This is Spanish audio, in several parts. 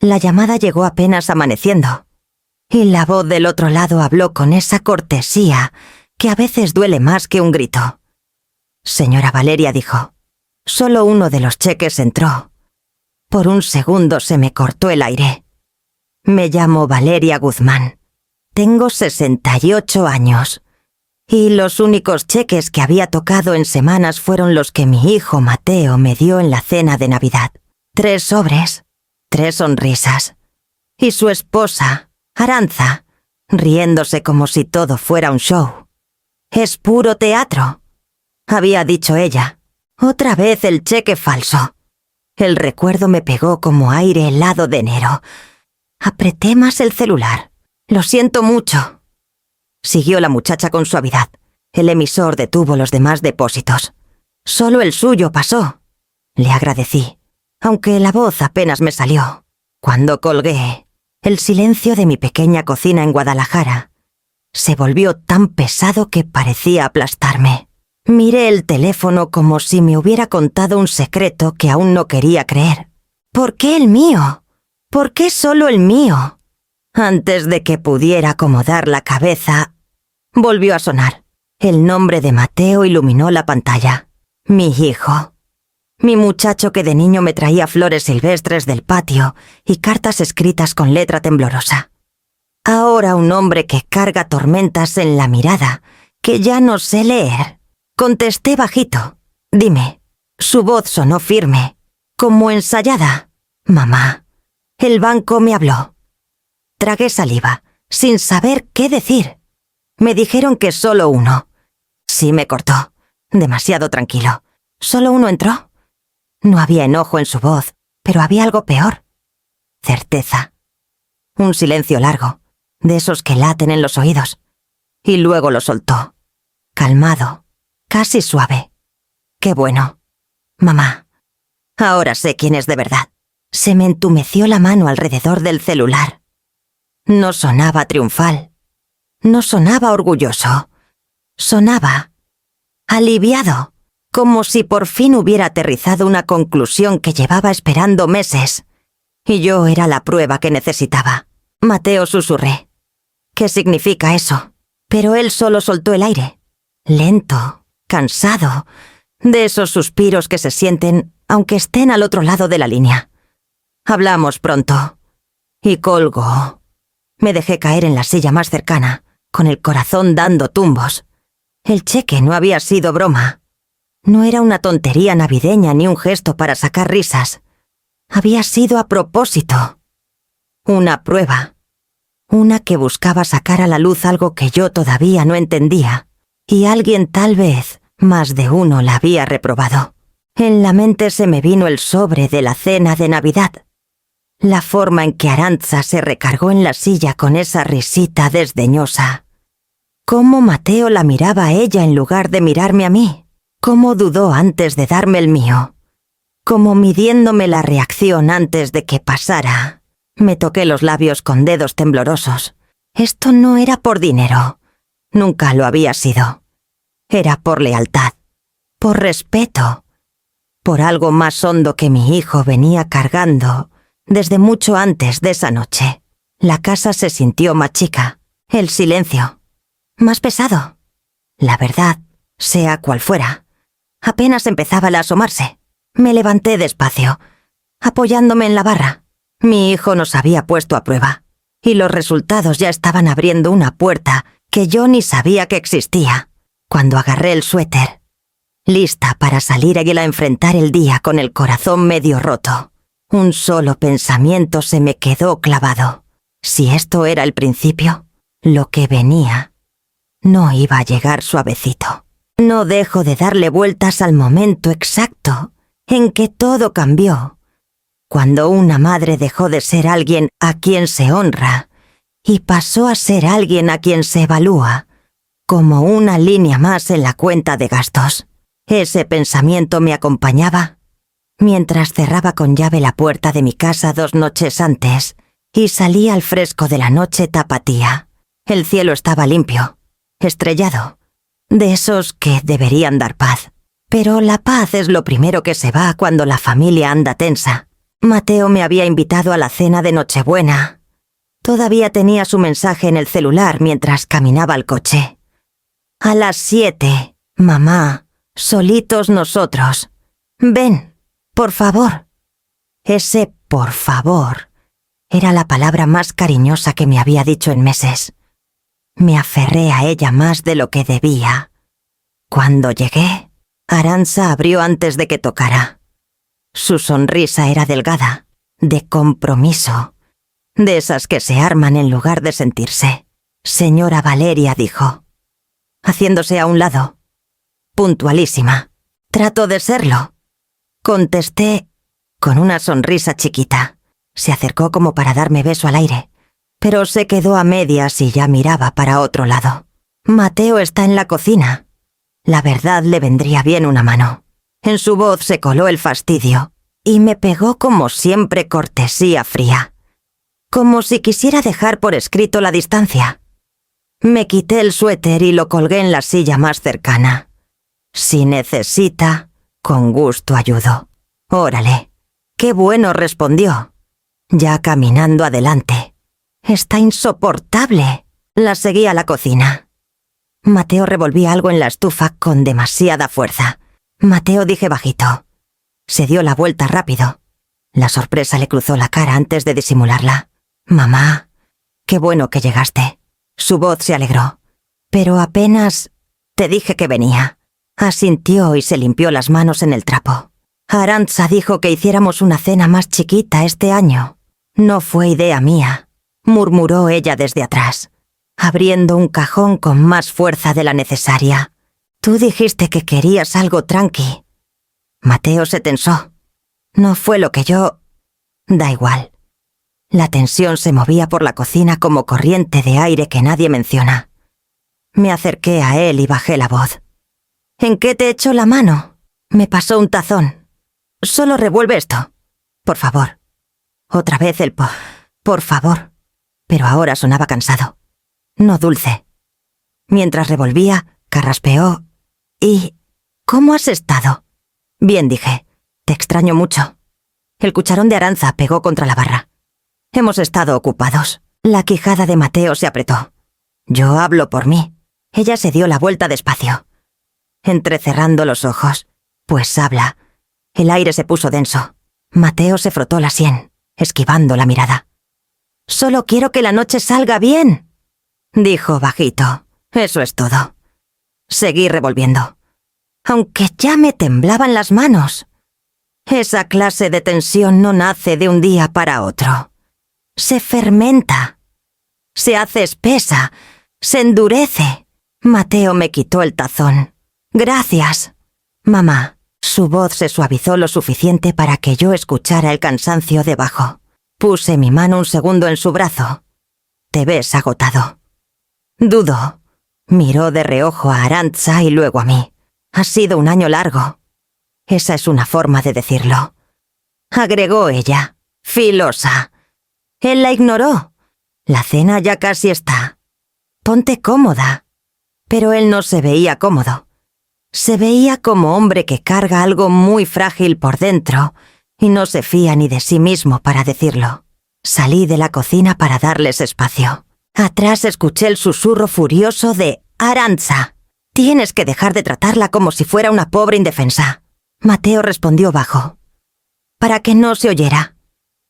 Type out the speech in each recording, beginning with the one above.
La llamada llegó apenas amaneciendo, y la voz del otro lado habló con esa cortesía que a veces duele más que un grito. Señora Valeria, dijo. Solo uno de los cheques entró. Por un segundo se me cortó el aire. Me llamo Valeria Guzmán. Tengo 68 años. Y los únicos cheques que había tocado en semanas fueron los que mi hijo Mateo me dio en la cena de Navidad. 3 sobres, 3 sonrisas. Y su esposa, Arantza, riéndose como si todo fuera un show. «Es puro teatro», había dicho ella. Otra vez el cheque falso. El recuerdo me pegó como aire helado de enero. Apreté más el celular. «Lo siento mucho». Siguió la muchacha con suavidad. El emisor detuvo los demás depósitos. Solo el suyo pasó. Le agradecí, aunque la voz apenas me salió. Cuando colgué, el silencio de mi pequeña cocina en Guadalajara se volvió tan pesado que parecía aplastarme. Miré el teléfono como si me hubiera contado un secreto que aún no quería creer. ¿Por qué el mío? ¿Por qué solo el mío? Antes de que pudiera acomodar la cabeza, volvió a sonar. El nombre de Mateo iluminó la pantalla. Mi hijo. Mi muchacho que de niño me traía flores silvestres del patio y cartas escritas con letra temblorosa. Ahora un hombre que carga tormentas en la mirada, que ya no sé leer. Contesté bajito. Dime. Su voz sonó firme, como ensayada. Mamá. El banco me habló. Tragué saliva, sin saber qué decir. Me dijeron que solo uno. Sí, me cortó. Demasiado tranquilo. ¿Solo uno entró? No había enojo en su voz, pero había algo peor. Certeza. Un silencio largo, de esos que laten en los oídos. Y luego lo soltó. Calmado, casi suave. Qué bueno. Mamá. Ahora sé quién es de verdad. Se me entumeció la mano alrededor del celular. No sonaba triunfal. No sonaba orgulloso. Sonaba aliviado, como si por fin hubiera aterrizado una conclusión que llevaba esperando meses. Y yo era la prueba que necesitaba. Mateo, susurré. ¿Qué significa eso? Pero él solo soltó el aire. Lento, cansado, de esos suspiros que se sienten aunque estén al otro lado de la línea. Hablamos pronto. Y colgó. Me dejé caer en la silla más cercana, con el corazón dando tumbos. El cheque no había sido broma. No era una tontería navideña ni un gesto para sacar risas. Había sido a propósito. Una prueba. Una que buscaba sacar a la luz algo que yo todavía no entendía. Y alguien tal vez, más de uno, la había reprobado. En la mente se me vino el sobre de la cena de Navidad. La forma en que Arantza se recargó en la silla con esa risita desdeñosa. Cómo Mateo la miraba a ella en lugar de mirarme a mí. Cómo dudó antes de darme el mío. Como midiéndome la reacción antes de que pasara. Me toqué los labios con dedos temblorosos. Esto no era por dinero. Nunca lo había sido. Era por lealtad. Por respeto. Por algo más hondo que mi hijo venía cargando desde mucho antes de esa noche. La casa se sintió más chica. El silencio. Más pesado. La verdad, sea cual fuera, apenas empezaba a asomarse. Me levanté despacio, apoyándome en la barra. Mi hijo nos había puesto a prueba, y los resultados ya estaban abriendo una puerta que yo ni sabía que existía. Cuando agarré el suéter, lista para salir a enfrentar el día con el corazón medio roto, un solo pensamiento se me quedó clavado. Si esto era el principio, lo que venía no iba a llegar suavecito. No dejo de darle vueltas al momento exacto en que todo cambió, cuando una madre dejó de ser alguien a quien se honra y pasó a ser alguien a quien se evalúa, como una línea más en la cuenta de gastos. Ese pensamiento me acompañaba mientras cerraba con llave la puerta de mi casa 2 noches antes y salía al fresco de la noche tapatía. El cielo estaba limpio, estrellado, de esos que deberían dar paz. Pero la paz es lo primero que se va cuando la familia anda tensa. Mateo me había invitado a la cena de Nochebuena. Todavía tenía su mensaje en el celular mientras caminaba al coche. A las 7, mamá, solitos nosotros. Ven, por favor. Ese por favor era la palabra más cariñosa que me había dicho en meses. Me aferré a ella más de lo que debía. Cuando llegué, Arantxa abrió antes de que tocara. Su sonrisa era delgada, de compromiso, de esas que se arman en lugar de sentirse. Señora Valeria, dijo, haciéndose a un lado. Puntualísima. Trato de serlo. Contesté con una sonrisa chiquita. Se acercó como para darme beso al aire, pero se quedó a medias y ya miraba para otro lado. Mateo está en la cocina. La verdad le vendría bien una mano. En su voz se coló el fastidio y me pegó como siempre cortesía fría, como si quisiera dejar por escrito la distancia. Me quité el suéter y lo colgué en la silla más cercana. Si necesita, con gusto ayudo. Órale. Qué bueno, respondió, ya caminando adelante. Está insoportable. La seguí a la cocina. Mateo revolvía algo en la estufa con demasiada fuerza. Mateo, dije bajito. Se dio la vuelta rápido. La sorpresa le cruzó la cara antes de disimularla. Mamá, qué bueno que llegaste. Su voz se alegró. Pero apenas te dije que venía. Asintió y se limpió las manos en el trapo. Arantxa dijo que hiciéramos una cena más chiquita este año. No fue idea mía, murmuró ella desde atrás, abriendo un cajón con más fuerza de la necesaria. Tú dijiste que querías algo tranqui. Mateo se tensó. No fue lo que yo... Da igual. La tensión se movía por la cocina como corriente de aire que nadie menciona. Me acerqué a él y bajé la voz. ¿En qué te echo la mano? Me pasó un tazón. Solo revuelve esto. Por favor. Otra vez el por favor. Pero ahora sonaba cansado. No dulce. Mientras revolvía, carraspeó. ¿Y cómo has estado? Bien, dije. Te extraño mucho. El cucharón de Arantxa pegó contra la barra. Hemos estado ocupados. La quijada de Mateo se apretó. Yo hablo por mí. Ella se dio la vuelta despacio, entrecerrando los ojos. Pues habla. El aire se puso denso. Mateo se frotó la sien, esquivando la mirada. Solo quiero que la noche salga bien, dijo bajito. Eso es todo. Seguí revolviendo, aunque ya me temblaban las manos. Esa clase de tensión no nace de un día para otro. Se fermenta. Se hace espesa. Se endurece. Mateo me quitó el tazón. Gracias, mamá. Su voz se suavizó lo suficiente para que yo escuchara el cansancio debajo. Puse mi mano un segundo en su brazo. Te ves agotado. Dudo. Miró de reojo a Arantxa y luego a mí. Ha sido un año largo. Esa es una forma de decirlo. Agregó ella, filosa. Él la ignoró. La cena ya casi está. Ponte cómoda. Pero él no se veía cómodo. Se veía como hombre que carga algo muy frágil por dentro y no se fía ni de sí mismo para decirlo. Salí de la cocina para darles espacio. Atrás escuché el susurro furioso de Arantxa. Tienes que dejar de tratarla como si fuera una pobre indefensa. Mateo respondió bajo, para que no se oyera.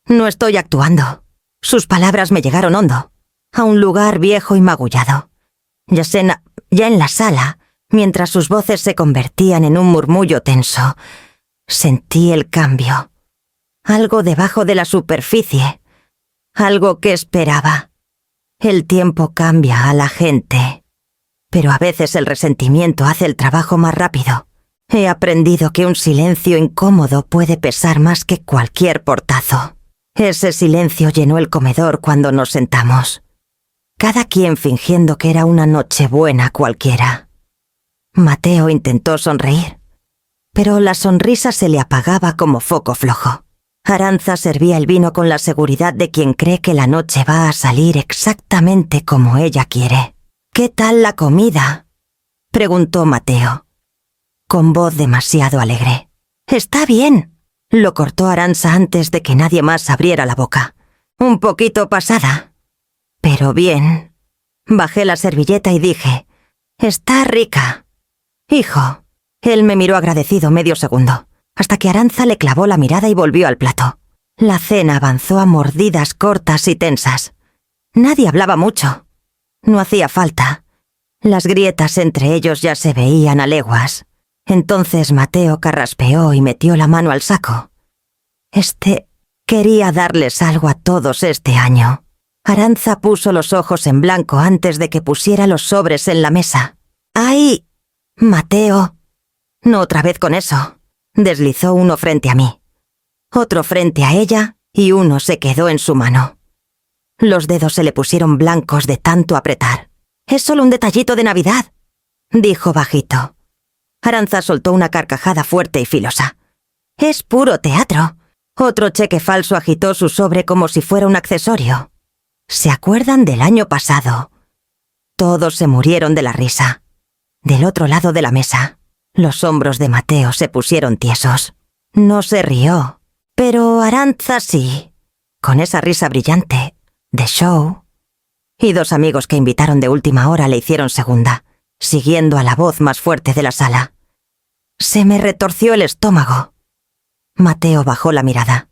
No estoy actuando. Sus palabras me llegaron hondo, a un lugar viejo y magullado. Ya en la sala, mientras sus voces se convertían en un murmullo tenso, sentí el cambio. Algo debajo de la superficie. Algo que esperaba. El tiempo cambia a la gente. Pero a veces el resentimiento hace el trabajo más rápido. He aprendido que un silencio incómodo puede pesar más que cualquier portazo. Ese silencio llenó el comedor cuando nos sentamos. Cada quien fingiendo que era una Nochebuena cualquiera. Mateo intentó sonreír, pero la sonrisa se le apagaba como foco flojo. Arantxa servía el vino con la seguridad de quien cree que la noche va a salir exactamente como ella quiere. ¿Qué tal la comida?, preguntó Mateo, con voz demasiado alegre. Está bien, Lo cortó Arantxa antes de que nadie más abriera la boca. Un poquito pasada. Pero bien. Bajé la servilleta y dije: «Está rica». «Hijo». Él me miró agradecido medio segundo, hasta que Arantxa le clavó la mirada y volvió al plato. La cena avanzó a mordidas cortas y tensas. Nadie hablaba mucho. No hacía falta. Las grietas entre ellos ya se veían a leguas. Entonces Mateo carraspeó y metió la mano al saco. Quería darles algo a todos este año. Arantxa puso los ojos en blanco antes de que pusiera los sobres en la mesa. «¡Ay! Mateo». «No otra vez con eso». Deslizó uno frente a mí, otro frente a ella y uno se quedó en su mano. Los dedos se le pusieron blancos de tanto apretar. «Es solo un detallito de Navidad», dijo bajito. Arantxa soltó una carcajada fuerte y filosa. «Es puro teatro». Otro cheque falso agitó su sobre como si fuera un accesorio. ¿Se acuerdan del año pasado? Todos se murieron de la risa. Del otro lado de la mesa, los hombros de Mateo se pusieron tiesos. No se rió, pero Arantxa sí, con esa risa brillante, de show. Y dos amigos que invitaron de última hora le hicieron segunda, siguiendo a la voz más fuerte de la sala. Se me retorció el estómago. Mateo bajó la mirada,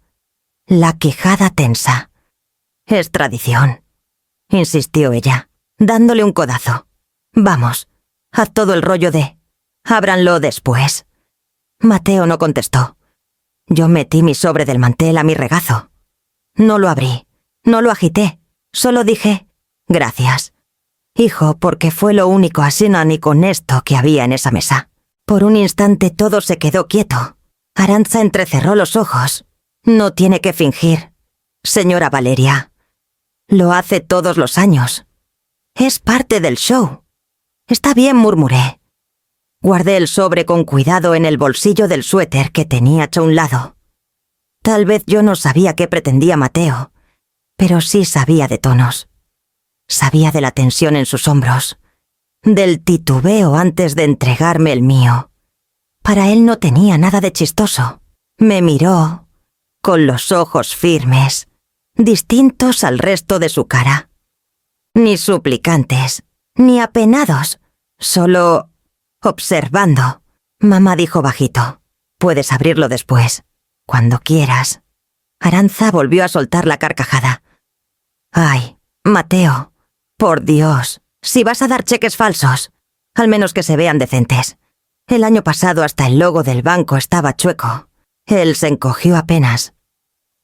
la quijada tensa. «Es tradición», insistió ella, dándole un codazo. «Vamos, haz todo el rollo de... ábranlo después». Mateo no contestó. Yo metí mi sobre del mantel a mi regazo. No lo abrí, no lo agité, solo dije: «Gracias, hijo», porque fue lo único así ni con esto que había en esa mesa. Por un instante todo se quedó quieto. Arantxa entrecerró los ojos. «No tiene que fingir, señora Valeria. Lo hace todos los años. Es parte del show». «Está bien», murmuré. Guardé el sobre con cuidado en el bolsillo del suéter que tenía hecho a un lado. Tal vez yo no sabía qué pretendía Mateo, pero sí sabía de tonos. Sabía de la tensión en sus hombros, del titubeo antes de entregarme el mío. Para él no tenía nada de chistoso. Me miró, con los ojos firmes, distintos al resto de su cara. Ni suplicantes, ni apenados, solo observando. Mamá dijo bajito: «Puedes abrirlo después, cuando quieras». Arantxa volvió a soltar la carcajada. «Ay, Mateo, por Dios, si vas a dar cheques falsos, al menos que se vean decentes. El año pasado hasta el logo del banco estaba chueco». Él se encogió apenas,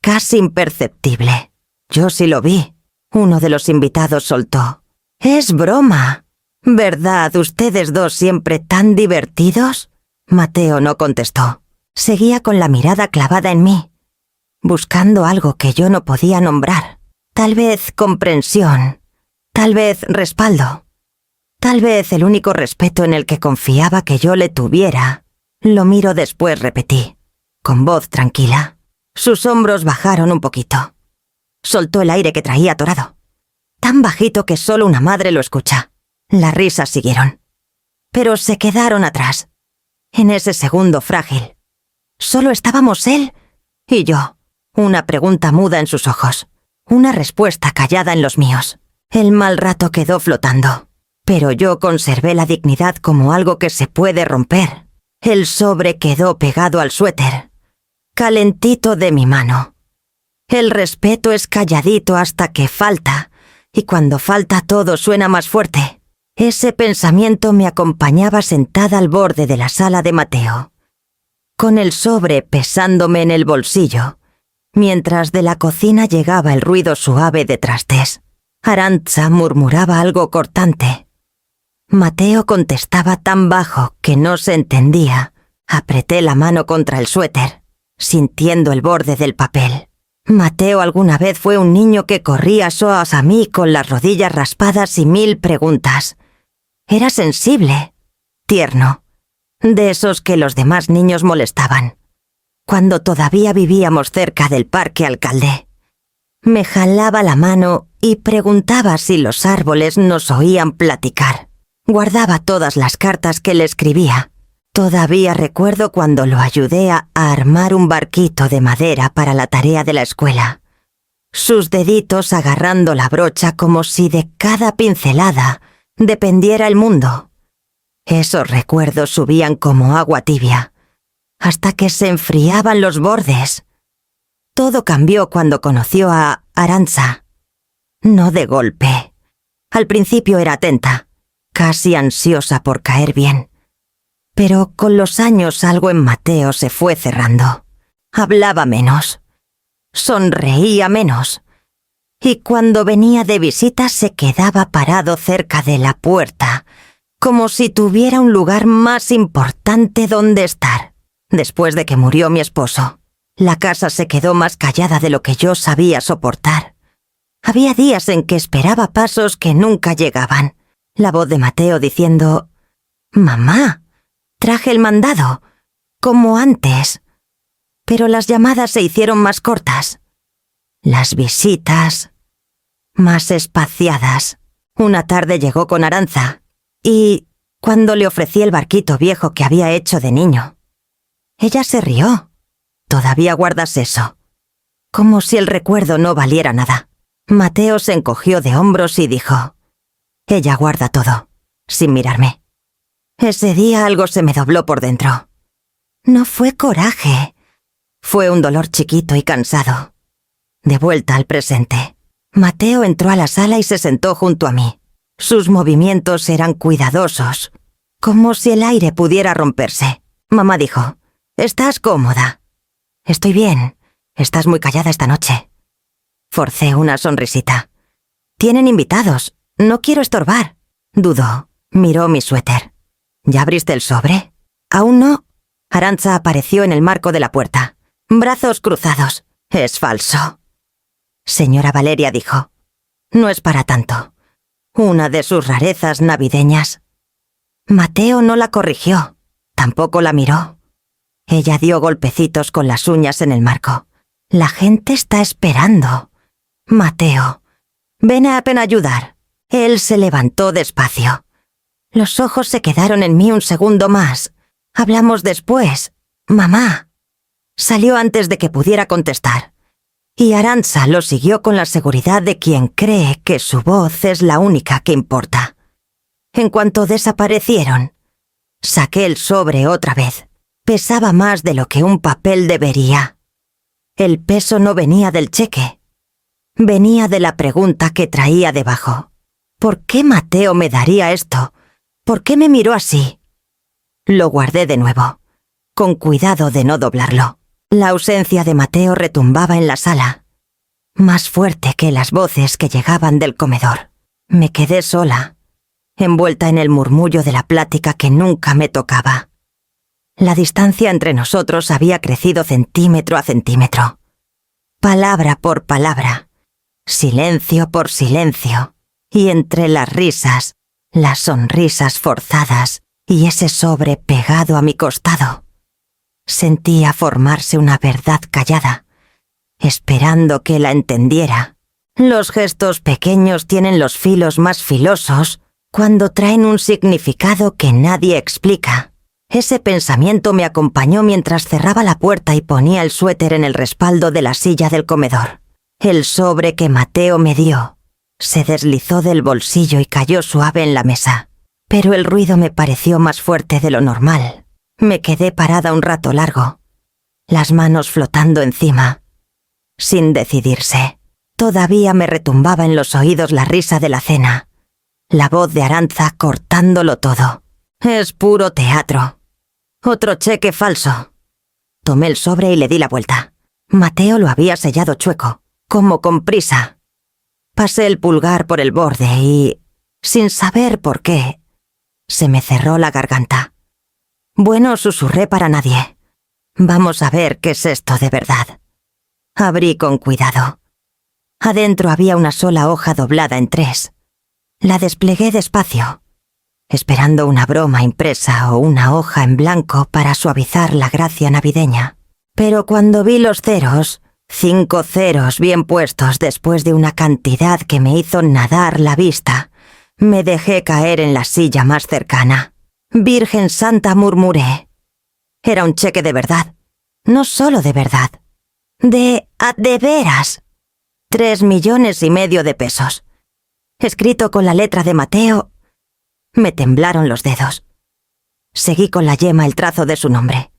casi imperceptible. Yo sí lo vi. Uno de los invitados soltó: «Es broma. ¿Verdad, ustedes dos siempre tan divertidos?» Mateo no contestó. Seguía con la mirada clavada en mí, buscando algo que yo no podía nombrar. Tal vez comprensión, tal vez respaldo, tal vez el único respeto en el que confiaba que yo le tuviera. «Lo miro después», repetí, con voz tranquila. Sus hombros bajaron un poquito. Soltó el aire que traía atorado, tan bajito que solo una madre lo escucha. Las risas siguieron, pero se quedaron atrás, en ese segundo frágil. Solo estábamos él y yo. Una pregunta muda en sus ojos, una respuesta callada en los míos. El mal rato quedó flotando, pero yo conservé la dignidad como algo que se puede romper. El sobre quedó pegado al suéter, calentito de mi mano. El respeto es calladito hasta que falta, y cuando falta todo suena más fuerte. Ese pensamiento me acompañaba sentada al borde de la sala de Mateo, con el sobre pesándome en el bolsillo, mientras de la cocina llegaba el ruido suave de trastes. Arantxa murmuraba algo cortante. Mateo contestaba tan bajo que no se entendía. Apreté la mano contra el suéter, sintiendo el borde del papel. Mateo alguna vez fue un niño que corría soas a mí con las rodillas raspadas y 1000 preguntas. Era sensible, tierno, de esos que los demás niños molestaban. Cuando todavía vivíamos cerca del Parque Alcalde, me jalaba la mano y preguntaba si los árboles nos oían platicar. Guardaba todas las cartas que le escribía, Todavía recuerdo cuando lo ayudé a armar un barquito de madera para la tarea de la escuela. Sus deditos agarrando la brocha como si de cada pincelada dependiera el mundo. Esos recuerdos subían como agua tibia, hasta que se enfriaban los bordes. Todo cambió cuando conoció a Arantxa. No de golpe. Al principio era atenta, casi ansiosa por caer bien. Pero con los años algo en Mateo se fue cerrando. Hablaba menos. Sonreía menos. Y cuando venía de visita se quedaba parado cerca de la puerta, como si tuviera un lugar más importante donde estar. Después de que murió mi esposo, la casa se quedó más callada de lo que yo sabía soportar. Había días en que esperaba pasos que nunca llegaban. La voz de Mateo diciendo: «Mamá, traje el mandado, como antes». Pero las llamadas se hicieron más cortas. Las visitas, más espaciadas. Una tarde llegó con Arantxa, y cuando le ofrecí el barquito viejo que había hecho de niño, ella se rió. «¿Todavía guardas eso?» Como si el recuerdo no valiera nada. Mateo se encogió de hombros y dijo: «Ella guarda todo», sin mirarme. Ese día algo se me dobló por dentro. No fue coraje. Fue un dolor chiquito y cansado. De vuelta al presente, Mateo entró a la sala y se sentó junto a mí. Sus movimientos eran cuidadosos, como si el aire pudiera romperse. Mamá dijo: «¿Estás cómoda?» «Estoy bien. Estás muy callada esta noche». Forcé una sonrisita. «Tienen invitados. No quiero estorbar». Dudó. Miró mi suéter. «¿Ya abriste el sobre?» «Aún no». Arantxa apareció en el marco de la puerta. Brazos cruzados. «Es falso». Señora Valeria dijo: «No es para tanto. Una de sus rarezas navideñas». Mateo no la corrigió. Tampoco la miró. Ella dio golpecitos con las uñas en el marco. «La gente está esperando». «Mateo, ven a ayudar». Él se levantó despacio. Los ojos se quedaron en mí un segundo más. «Hablamos después, mamá». Salió antes de que pudiera contestar. Y Arantxa lo siguió con la seguridad de quien cree que su voz es la única que importa. En cuanto desaparecieron, saqué el sobre otra vez. Pesaba más de lo que un papel debería. El peso no venía del cheque. Venía de la pregunta que traía debajo. ¿Por qué Mateo me daría esto? ¿Por qué me miró así? Lo guardé de nuevo, con cuidado de no doblarlo. La ausencia de Mateo retumbaba en la sala, más fuerte que las voces que llegaban del comedor. Me quedé sola, envuelta en el murmullo de la plática que nunca me tocaba. La distancia entre nosotros había crecido centímetro a centímetro. Palabra por palabra, silencio por silencio, y entre las risas, las sonrisas forzadas y ese sobre pegado a mi costado, sentía formarse una verdad callada, esperando que la entendiera. Los gestos pequeños tienen los filos más filosos cuando traen un significado que nadie explica. Ese pensamiento me acompañó mientras cerraba la puerta y ponía el suéter en el respaldo de la silla del comedor. El sobre que Mateo me dio se deslizó del bolsillo y cayó suave en la mesa, pero el ruido me pareció más fuerte de lo normal. Me quedé parada un rato largo, las manos flotando encima, sin decidirse. Todavía me retumbaba en los oídos la risa de la cena, la voz de Arantxa cortándolo todo. «Es puro teatro. Otro cheque falso». Tomé el sobre y le di la vuelta. Mateo lo había sellado chueco, como con prisa. Pasé el pulgar por el borde y, sin saber por qué, se me cerró la garganta. Bueno, susurré para nadie. «Vamos a ver qué es esto de verdad». Abrí con cuidado. Adentro había una sola hoja doblada en 3. La desplegué despacio, esperando una broma impresa o una hoja en blanco para suavizar la gracia navideña. Pero cuando vi los ceros, 5 ceros bien puestos después de una cantidad que me hizo nadar la vista, me dejé caer en la silla más cercana. «Virgen Santa», murmuré. Era un cheque de verdad. No solo de verdad. De veras. 3,5 millones de pesos. Escrito con la letra de Mateo. Me temblaron los dedos. Seguí con la yema el trazo de su nombre.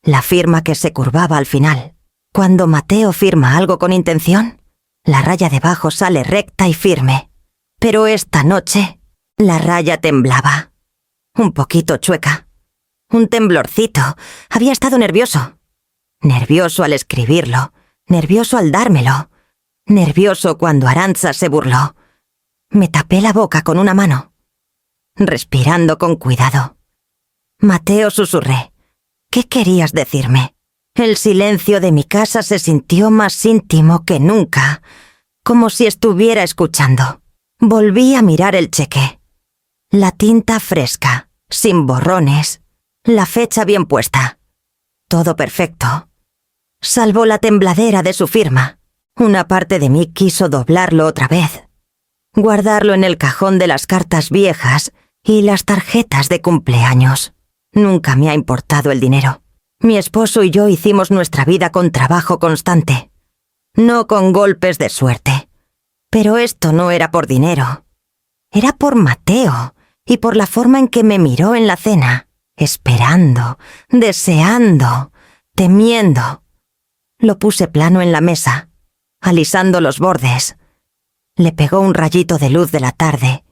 La firma que se curvaba al final. Cuando Mateo firma algo con intención, la raya debajo sale recta y firme. Pero esta noche, la raya temblaba. Un poquito chueca. Un temblorcito. Había estado nervioso. Nervioso al escribirlo. Nervioso al dármelo. Nervioso cuando Arantxa se burló. Me tapé la boca con una mano. Respirando con cuidado. Mateo, susurré. ¿Qué querías decirme? El silencio de mi casa se sintió más íntimo que nunca, como si estuviera escuchando. Volví a mirar el cheque. La tinta fresca, sin borrones, la fecha bien puesta. Todo perfecto. Salvo la tembladera de su firma. Una parte de mí quiso doblarlo otra vez. Guardarlo en el cajón de las cartas viejas y las tarjetas de cumpleaños. Nunca me ha importado el dinero. Mi esposo y yo hicimos nuestra vida con trabajo constante. No con golpes de suerte. Pero esto no era por dinero. Era por Mateo y por la forma en que me miró en la cena, esperando, deseando, temiendo. Lo puse plano en la mesa, alisando los bordes. Le pegó un rayito de luz de la tarde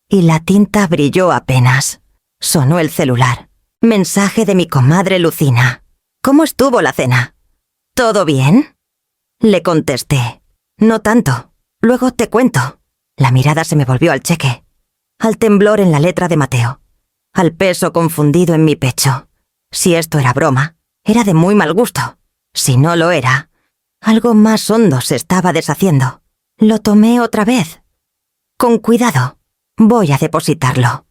y la tinta brilló apenas. Sonó el celular. Mensaje de mi comadre Lucina. ¿Cómo estuvo la cena? ¿Todo bien? Le contesté. No tanto. Luego te cuento. La mirada se me volvió al cheque, al temblor en la letra de Mateo, al peso confundido en mi pecho. Si esto era broma, era de muy mal gusto. Si no lo era, algo más hondo se estaba deshaciendo. Lo tomé otra vez. Con cuidado. Voy a depositarlo.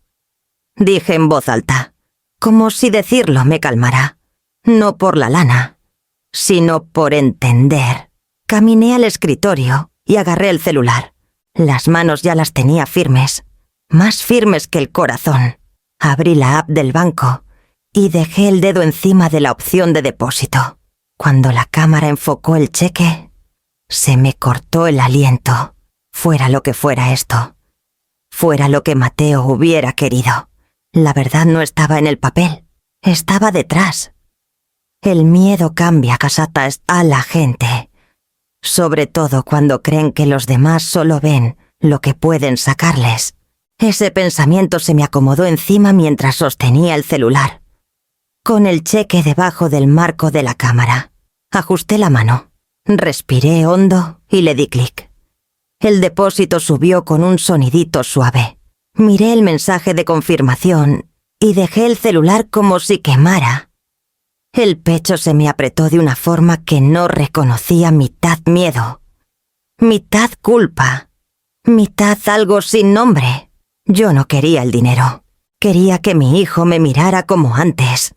Dije en voz alta, como si decirlo me calmara. No por la lana, sino por entender. Caminé al escritorio y agarré el celular. Las manos ya las tenía firmes, más firmes que el corazón. Abrí la app del banco y dejé el dedo encima de la opción de depósito. Cuando la cámara enfocó el cheque, se me cortó el aliento. Fuera lo que fuera esto. Fuera lo que Mateo hubiera querido. La verdad no estaba en el papel, estaba detrás. El miedo cambia casatas a la gente. Sobre todo cuando creen que los demás solo ven lo que pueden sacarles. Ese pensamiento se me acomodó encima mientras sostenía el celular. Con el cheque debajo del marco de la cámara. Ajusté la mano, respiré hondo y le di clic. El depósito subió con un sonidito suave. Miré el mensaje de confirmación y dejé el celular como si quemara. El pecho se me apretó de una forma que no reconocía, mitad miedo, mitad culpa, mitad algo sin nombre. Yo no quería el dinero. Quería que mi hijo me mirara como antes.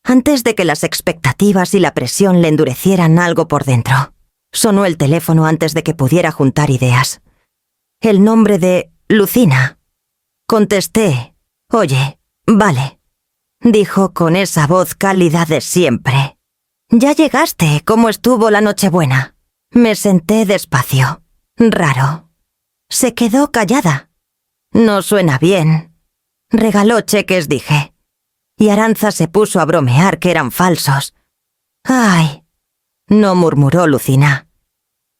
Antes de que las expectativas y la presión le endurecieran algo por dentro. Sonó el teléfono antes de que pudiera juntar ideas. El nombre de Lucina. Contesté. Oye, vale. Dijo con esa voz cálida de siempre. Ya llegaste. ¿Cómo estuvo la Nochebuena? Me senté despacio. Raro. Se quedó callada. No suena bien. Regaló cheques, dije. Y Arantxa se puso a bromear que eran falsos. ¡Ay! No murmuró Lucina.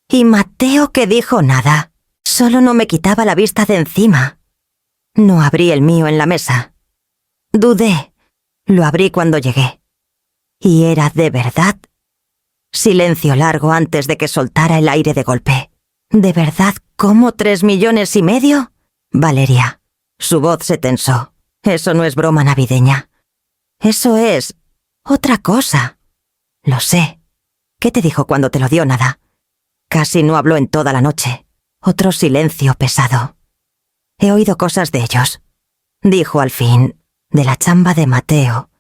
Y Mateo, que dijo nada. Solo no me quitaba la vista de encima. No abrí el mío en la mesa. Dudé. Lo abrí cuando llegué. ¿Y era de verdad? Silencio largo antes de que soltara el aire de golpe. ¿De verdad cómo 3,5 millones? Valeria. Su voz se tensó. Eso no es broma navideña. Eso es otra cosa. Lo sé. ¿Qué te dijo cuando te lo dio? Nada. Casi no habló en toda la noche. Otro silencio pesado. He oído cosas de ellos. Dijo al fin, de la chamba de Mateo.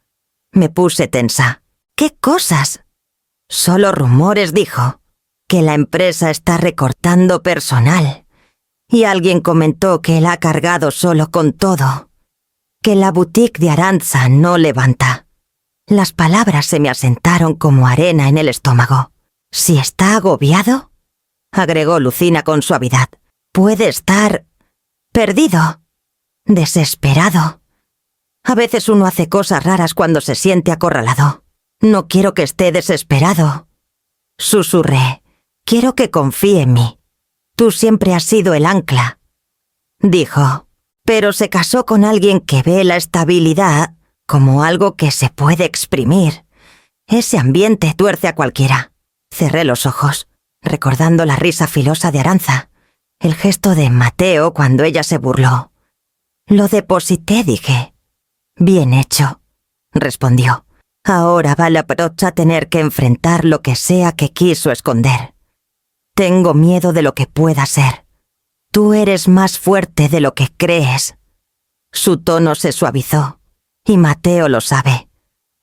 Me puse tensa. ¿Qué cosas? Solo rumores, dijo. Que la empresa está recortando personal. Y alguien comentó que él ha cargado solo con todo. Que la boutique de Arantxa no levanta. Las palabras se me asentaron como arena en el estómago. «¿Si está agobiado?», agregó Lucina con suavidad. «Puede estar perdido, desesperado. A veces uno hace cosas raras cuando se siente acorralado. No quiero que esté desesperado», susurré. «Quiero que confíe en mí. Tú siempre has sido el ancla», dijo. «Pero se casó con alguien que ve la estabilidad como algo que se puede exprimir. Ese ambiente tuerce a cualquiera». Cerré los ojos, recordando la risa filosa de Arantza, el gesto de Mateo cuando ella se burló. «Lo deposité», dije. «Bien hecho», respondió. «Ahora va la brocha a tener que enfrentar lo que sea que quiso esconder. Tengo miedo de lo que pueda ser. Tú eres más fuerte de lo que crees». Su tono se suavizó, y Mateo lo sabe.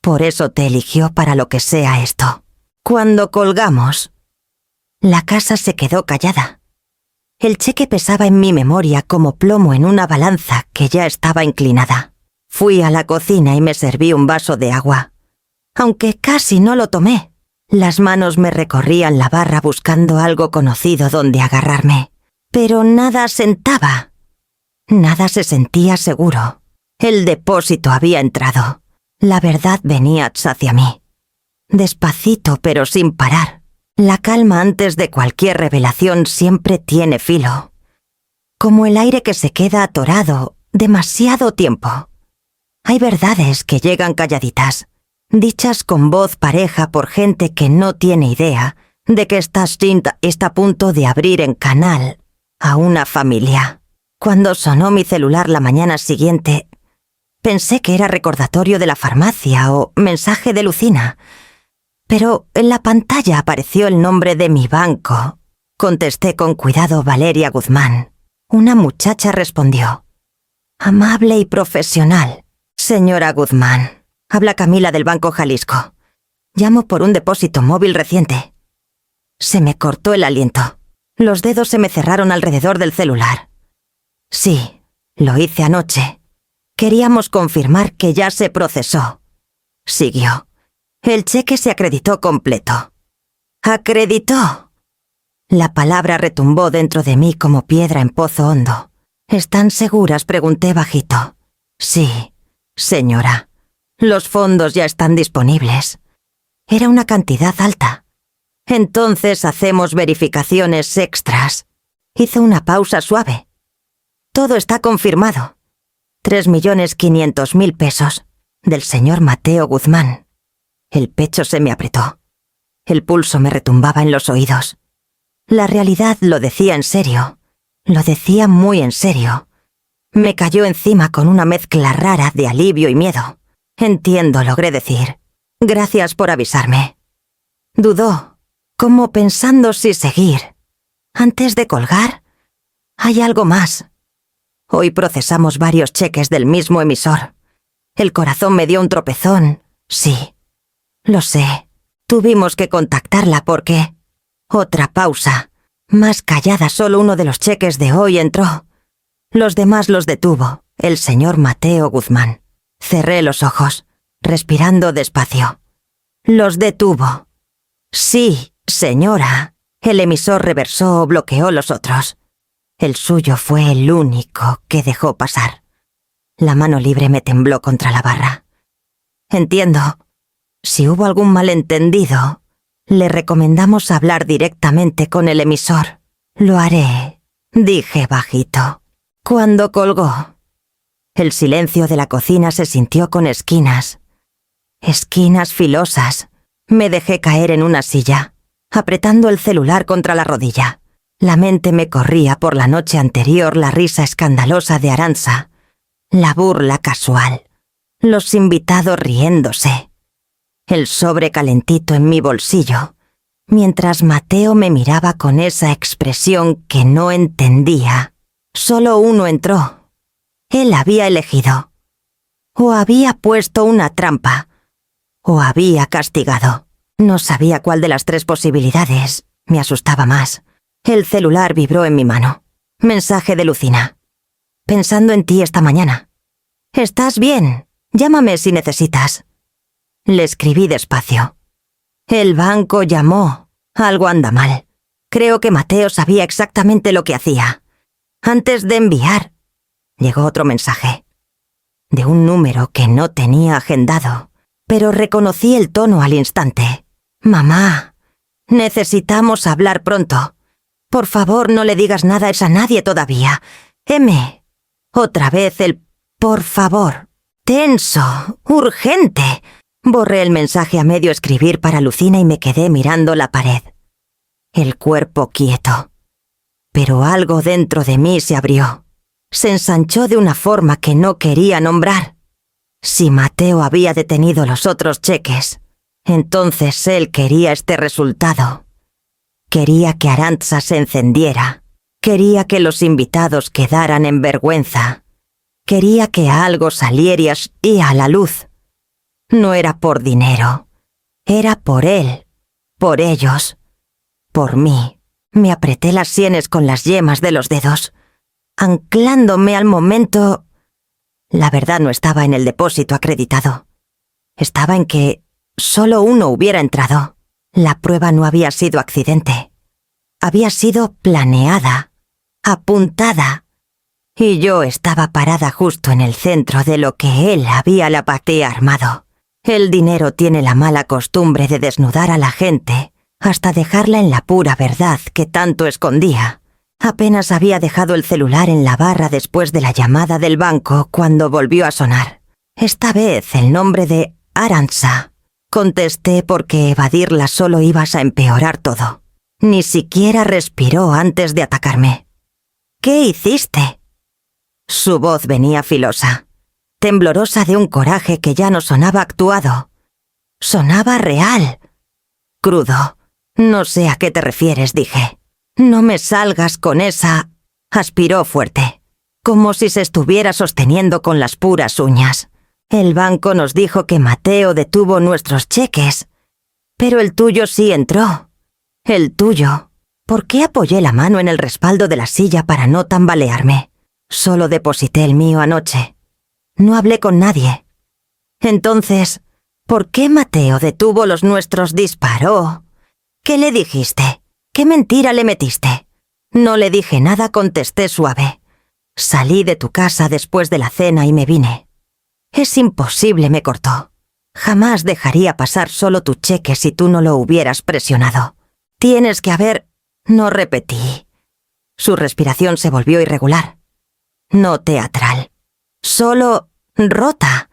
Por eso te eligió para lo que sea esto. Cuando colgamos, la casa se quedó callada. El cheque pesaba en mi memoria como plomo en una balanza que ya estaba inclinada. Fui a la cocina y me serví un vaso de agua. Aunque casi no lo tomé, las manos me recorrían la barra buscando algo conocido donde agarrarme. Pero nada sentaba. Nada se sentía seguro. El depósito había entrado. La verdad venía hacia mí. Despacito pero sin parar. La calma antes de cualquier revelación siempre tiene filo. Como el aire que se queda atorado demasiado tiempo. Hay verdades que llegan calladitas, dichas con voz pareja por gente que no tiene idea de que esta cinta está a punto de abrir en canal a una familia. Cuando sonó mi celular la mañana siguiente, pensé que era recordatorio de la farmacia o mensaje de Lucina. Pero en la pantalla apareció el nombre de mi banco. Contesté con cuidado: «Valeria Guzmán». Una muchacha respondió: «Amable y profesional. Señora Guzmán, habla Camila del Banco Jalisco. Llamo por un depósito móvil reciente». Se me cortó el aliento. Los dedos se me cerraron alrededor del celular. «Sí, lo hice anoche. Queríamos confirmar que ya se procesó», siguió. «El cheque se acreditó completo». «¿Acreditó?». La palabra retumbó dentro de mí como piedra en pozo hondo. «¿Están seguras?», pregunté bajito. «Sí, señora. Los fondos ya están disponibles». Era una cantidad alta. «Entonces hacemos verificaciones extras». Hizo una pausa suave. «Todo está confirmado. 3.500.000 pesos, del señor Mateo Guzmán». El pecho se me apretó. El pulso me retumbaba en los oídos. La realidad lo decía en serio. Lo decía muy en serio. Me cayó encima con una mezcla rara de alivio y miedo. «Entiendo», logré decir. «Gracias por avisarme». Dudó, como pensando si seguir. «Antes de colgar, hay algo más. Hoy procesamos varios cheques del mismo emisor. El corazón me dio un tropezón, sí. Lo sé. Tuvimos que contactarla porque...». Otra pausa. Más callada, solo uno de los cheques de hoy entró. Los demás los detuvo el señor Mateo Guzmán. Cerré los ojos, respirando despacio. «Los detuvo». «Sí, señora». El emisor reversó o bloqueó los otros. El suyo fue el único que dejó pasar. La mano libre me tembló contra la barra. «Entiendo. Si hubo algún malentendido, le recomendamos hablar directamente con el emisor». «Lo haré», dije bajito. Cuando colgó, el silencio de la cocina se sintió con esquinas. Esquinas filosas. Me dejé caer en una silla, apretando el celular contra la rodilla. La mente me corría por la noche anterior la risa escandalosa de Arantza, la burla casual, los invitados riéndose, el sobre calentito en mi bolsillo, mientras Mateo me miraba con esa expresión que no entendía. Solo uno entró. Él había elegido. O había puesto una trampa, o había castigado. No sabía cuál de las tres posibilidades me asustaba más. El celular vibró en mi mano. Mensaje de Lucina. «Pensando en ti esta mañana. ¿Estás bien? Llámame si necesitas». Le escribí despacio. El banco llamó. Algo anda mal. Creo que Mateo sabía exactamente lo que hacía. Antes de enviar, llegó otro mensaje. De un número que no tenía agendado, pero reconocí el tono al instante. Mamá, necesitamos hablar pronto. Por favor, no le digas nada a nadie todavía. M. Otra vez el por favor. Tenso, urgente. Borré el mensaje a medio escribir para Lucina y me quedé mirando la pared. El cuerpo quieto. Pero algo dentro de mí se abrió. Se ensanchó de una forma que no quería nombrar. Si Mateo había detenido los otros cheques, entonces él quería este resultado. Quería que Arantxa se encendiera. Quería que los invitados quedaran en vergüenza. Quería que algo saliera y a la luz. No era por dinero. Era por él. Por ellos. Por mí. Me apreté las sienes con las yemas de los dedos, anclándome al momento. La verdad no estaba en el depósito acreditado. Estaba en que solo uno hubiera entrado. La prueba no había sido accidente. Había sido planeada, apuntada. Y yo estaba parada justo en el centro de lo que él había la patea armado. El dinero tiene la mala costumbre de desnudar a la gente hasta dejarla en la pura verdad que tanto escondía. Apenas había dejado el celular en la barra después de la llamada del banco cuando volvió a sonar. Esta vez el nombre de Arantxa. Contesté porque evadirla solo ibas a empeorar todo. Ni siquiera respiró antes de atacarme. ¿Qué hiciste? Su voz venía filosa, temblorosa de un coraje que ya no sonaba actuado. Sonaba real. Crudo. No sé a qué te refieres, dije. No me salgas con esa. Aspiró fuerte, como si se estuviera sosteniendo con las puras uñas. El banco nos dijo que Mateo detuvo nuestros cheques, pero el tuyo sí entró. El tuyo. ¿Por qué apoyé la mano en el respaldo de la silla para no tambalearme? Solo deposité el mío anoche. No hablé con nadie. Entonces, ¿por qué Mateo detuvo los nuestros? Disparó. ¿Qué le dijiste? ¿Qué mentira le metiste? No le dije nada, contesté suave. Salí de tu casa después de la cena y me vine. Es imposible, me cortó. Jamás dejaría pasar solo tu cheque si tú no lo hubieras presionado. Tienes que haber... No repetí. Su respiración se volvió irregular. No teatral. Solo rota.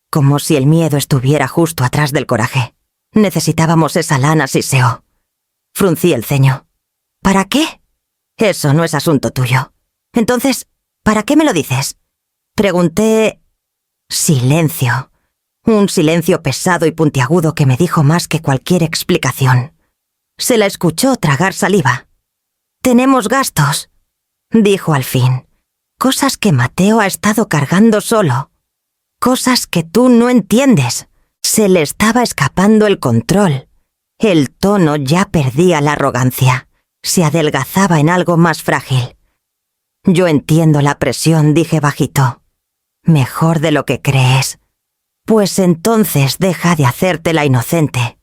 Como si el miedo estuviera justo atrás del coraje. Necesitábamos esa lana, siseó. Fruncí el ceño. ¿Para qué? Eso no es asunto tuyo. Entonces, ¿para qué me lo dices? Pregunté... Silencio. Un silencio pesado y puntiagudo que me dijo más que cualquier explicación. Se la escuchó tragar saliva. Tenemos gastos, dijo al fin. Cosas que Mateo ha estado cargando solo. Cosas que tú no entiendes. Se le estaba escapando el control. El tono ya perdía la arrogancia. Se adelgazaba en algo más frágil. Yo entiendo la presión, dije bajito. Mejor de lo que crees. Pues entonces deja de hacerte la inocente.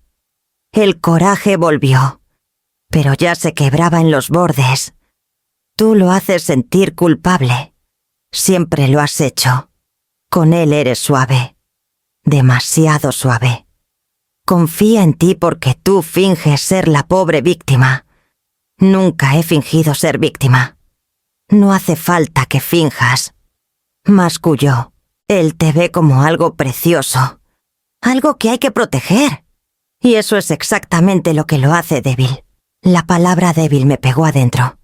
El coraje volvió, pero ya se quebraba en los bordes. Tú lo haces sentir culpable. Siempre lo has hecho. Con él eres suave. Demasiado suave. Confía en ti porque tú finges ser la pobre víctima. Nunca he fingido ser víctima. No hace falta que finjas. Masculló. Él te ve como algo precioso. Algo que hay que proteger. Y eso es exactamente lo que lo hace débil. La palabra débil me pegó adentro.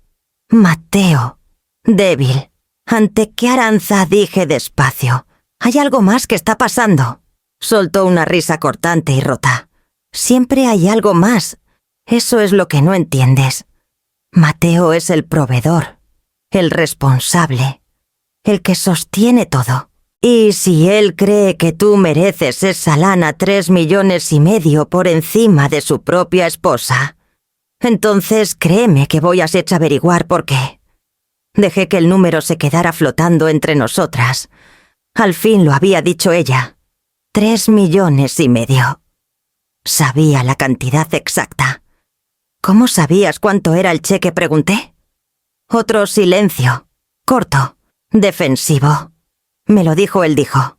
Mateo. Débil. ¿Ante qué Arantxa? Dije despacio. Hay algo más que está pasando. Soltó una risa cortante y rota. Siempre hay algo más. Eso es lo que no entiendes. Mateo es el proveedor, el responsable, el que sostiene todo. Y si él cree que tú mereces esa lana 3,5 millones por encima de su propia esposa, entonces créeme que voy a averiguar por qué. Dejé que el número se quedara flotando entre nosotras. Al fin lo había dicho ella. 3,5 millones. Sabía la cantidad exacta. ¿Cómo sabías cuánto era el cheque?, pregunté. Otro silencio, corto, defensivo. Me lo dijo, él dijo.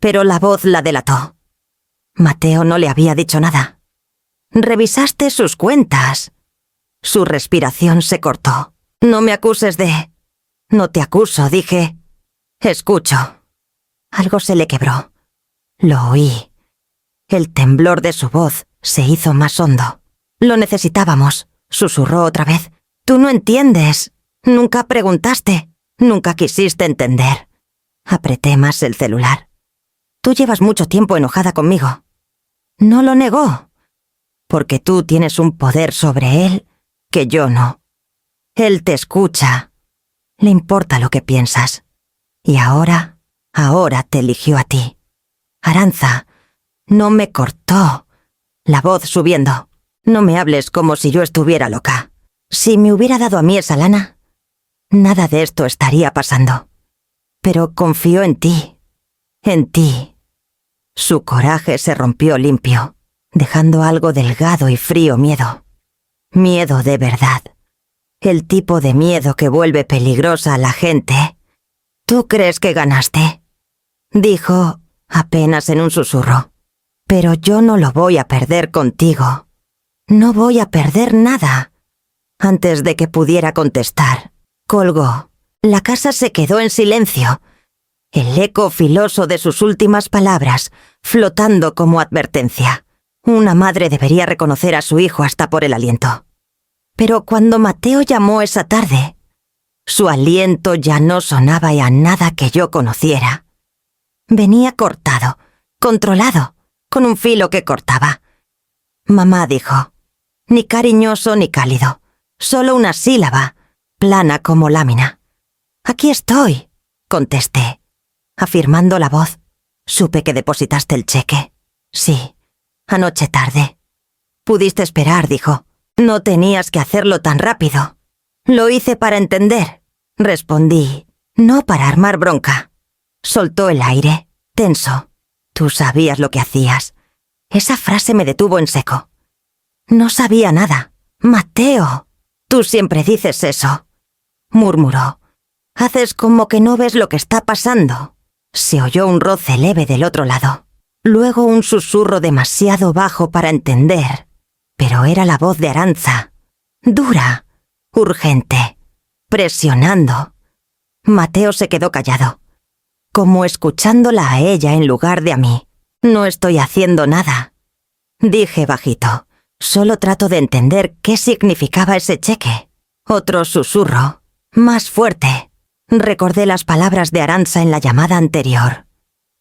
Pero la voz la delató. Mateo no le había dicho nada. «Revisaste sus cuentas». Su respiración se cortó. «No me acuses de...». «No te acuso», dije. «Escucho». Algo se le quebró. Lo oí. El temblor de su voz se hizo más hondo. «Lo necesitábamos», susurró otra vez. «Tú no entiendes. Nunca preguntaste. Nunca quisiste entender». Apreté más el celular. «Tú llevas mucho tiempo enojada conmigo». No lo negó. «Porque tú tienes un poder sobre él que yo no. Él te escucha. Le importa lo que piensas. Y ahora te eligió a ti. Arantza, no me cortó». La voz subiendo. «No me hables como si yo estuviera loca. Si me hubiera dado a mí esa lana, nada de esto estaría pasando. Pero confió en ti. En ti». Su coraje se rompió limpio, dejando algo delgado y frío miedo. Miedo de verdad. El tipo de miedo que vuelve peligrosa a la gente. «¿Tú crees que ganaste?», dijo, apenas en un susurro. «Pero yo no lo voy a perder contigo. No voy a perder nada». Antes de que pudiera contestar, colgó. La casa se quedó en silencio. El eco filoso de sus últimas palabras, flotando como advertencia. Una madre debería reconocer a su hijo hasta por el aliento. Pero cuando Mateo llamó esa tarde, su aliento ya no sonaba a nada que yo conociera. Venía cortado, controlado, con un filo que cortaba. «Mamá», dijo, «ni cariñoso ni cálido, solo una sílaba, plana como lámina». «Aquí estoy», contesté, afirmando la voz. «Supe que depositaste el cheque». «Sí, anoche tarde». «Pudiste esperar», dijo. «No tenías que hacerlo tan rápido». «Lo hice para entender», respondí, «no para armar bronca». Soltó el aire, tenso. «Tú sabías lo que hacías». Esa frase me detuvo en seco. «No sabía nada». «Mateo, tú siempre dices eso», murmuró. «Haces como que no ves lo que está pasando». Se oyó un roce leve del otro lado. Luego un susurro demasiado bajo para entender. Pero era la voz de Arantza. Dura, urgente, presionando. Mateo se quedó callado, como escuchándola a ella en lugar de a mí. «No estoy haciendo nada», dije bajito. «Solo trato de entender qué significaba ese cheque». Otro susurro, más fuerte. Recordé las palabras de Arantza en la llamada anterior.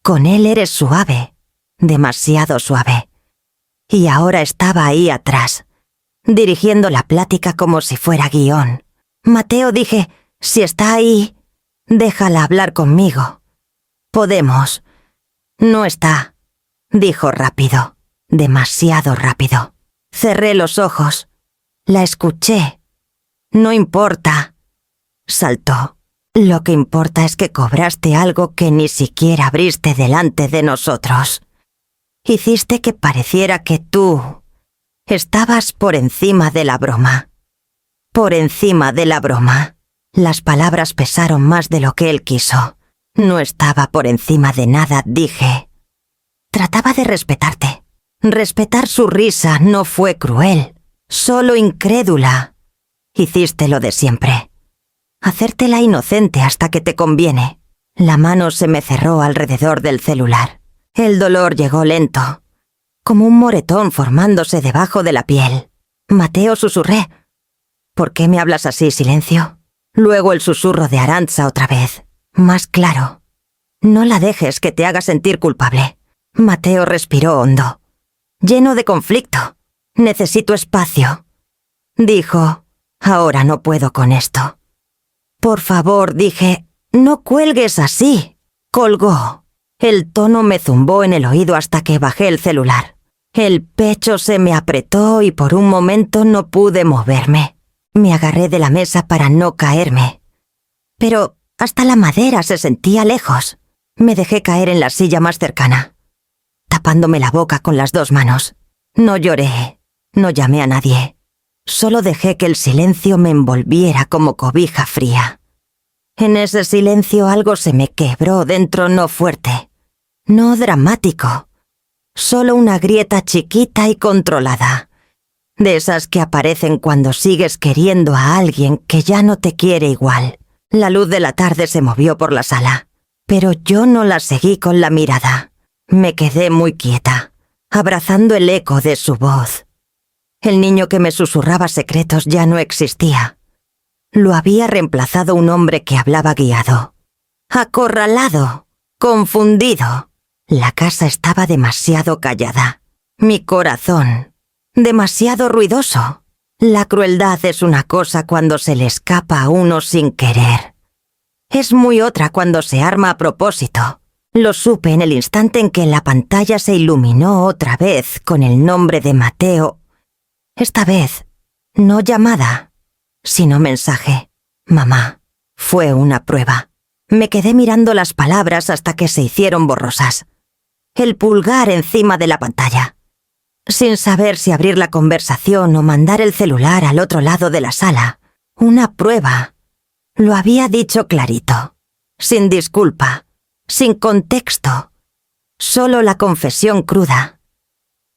«Con él eres suave, demasiado suave». Y ahora estaba ahí atrás, dirigiendo la plática como si fuera guión. «Mateo», dije, «si está ahí, déjala hablar conmigo. Podemos». «No está», dijo rápido, demasiado rápido. Cerré los ojos. La escuché. «No importa», saltó. «Lo que importa es que cobraste algo que ni siquiera abriste delante de nosotros. Hiciste que pareciera que tú estabas por encima de la broma». Por encima de la broma. Las palabras pesaron más de lo que él quiso. «No estaba por encima de nada», dije. Trataba de respetarte. Respetar su risa no fue cruel, solo incrédula. Hiciste lo de siempre. Hacértela inocente hasta que te conviene. La mano se me cerró alrededor del celular. El dolor llegó lento, como un moretón formándose debajo de la piel. «Mateo», susurré. «¿Por qué me hablas así?», silencio. Luego el susurro de Arantza otra vez, más claro. «No la dejes que te haga sentir culpable». Mateo respiró hondo, lleno de conflicto. «Necesito espacio», dijo. «Ahora no puedo con esto». «Por favor», dije, «no cuelgues así». Colgó. El tono me zumbó en el oído hasta que bajé el celular. El pecho se me apretó y por un momento no pude moverme. Me agarré de la mesa para no caerme. Pero hasta la madera se sentía lejos. Me dejé caer en la silla más cercana. tapándome la boca con las 2 manos. No lloré, no llamé a nadie. Solo dejé que el silencio me envolviera como cobija fría. En ese silencio algo se me quebró dentro, no fuerte, no dramático, solo una grieta chiquita y controlada, de esas que aparecen cuando sigues queriendo a alguien que ya no te quiere igual. La luz de la tarde se movió por la sala, pero yo no la seguí con la mirada. Me quedé muy quieta, abrazando el eco de su voz. El niño que me susurraba secretos ya no existía. Lo había reemplazado un hombre que hablaba guiado. Acorralado, confundido. La casa estaba demasiado callada. Mi corazón, demasiado ruidoso. La crueldad es una cosa cuando se le escapa a uno sin querer. Es muy otra cuando se arma a propósito. Lo supe en el instante en que la pantalla se iluminó otra vez con el nombre de Mateo. Esta vez, no llamada, sino mensaje. Mamá. Fue una prueba. Me quedé mirando las palabras hasta que se hicieron borrosas. El pulgar encima de la pantalla. Sin saber si abrir la conversación o mandar el celular al otro lado de la sala. Una prueba. Lo había dicho clarito. Sin disculpa. Sin contexto. Solo la confesión cruda.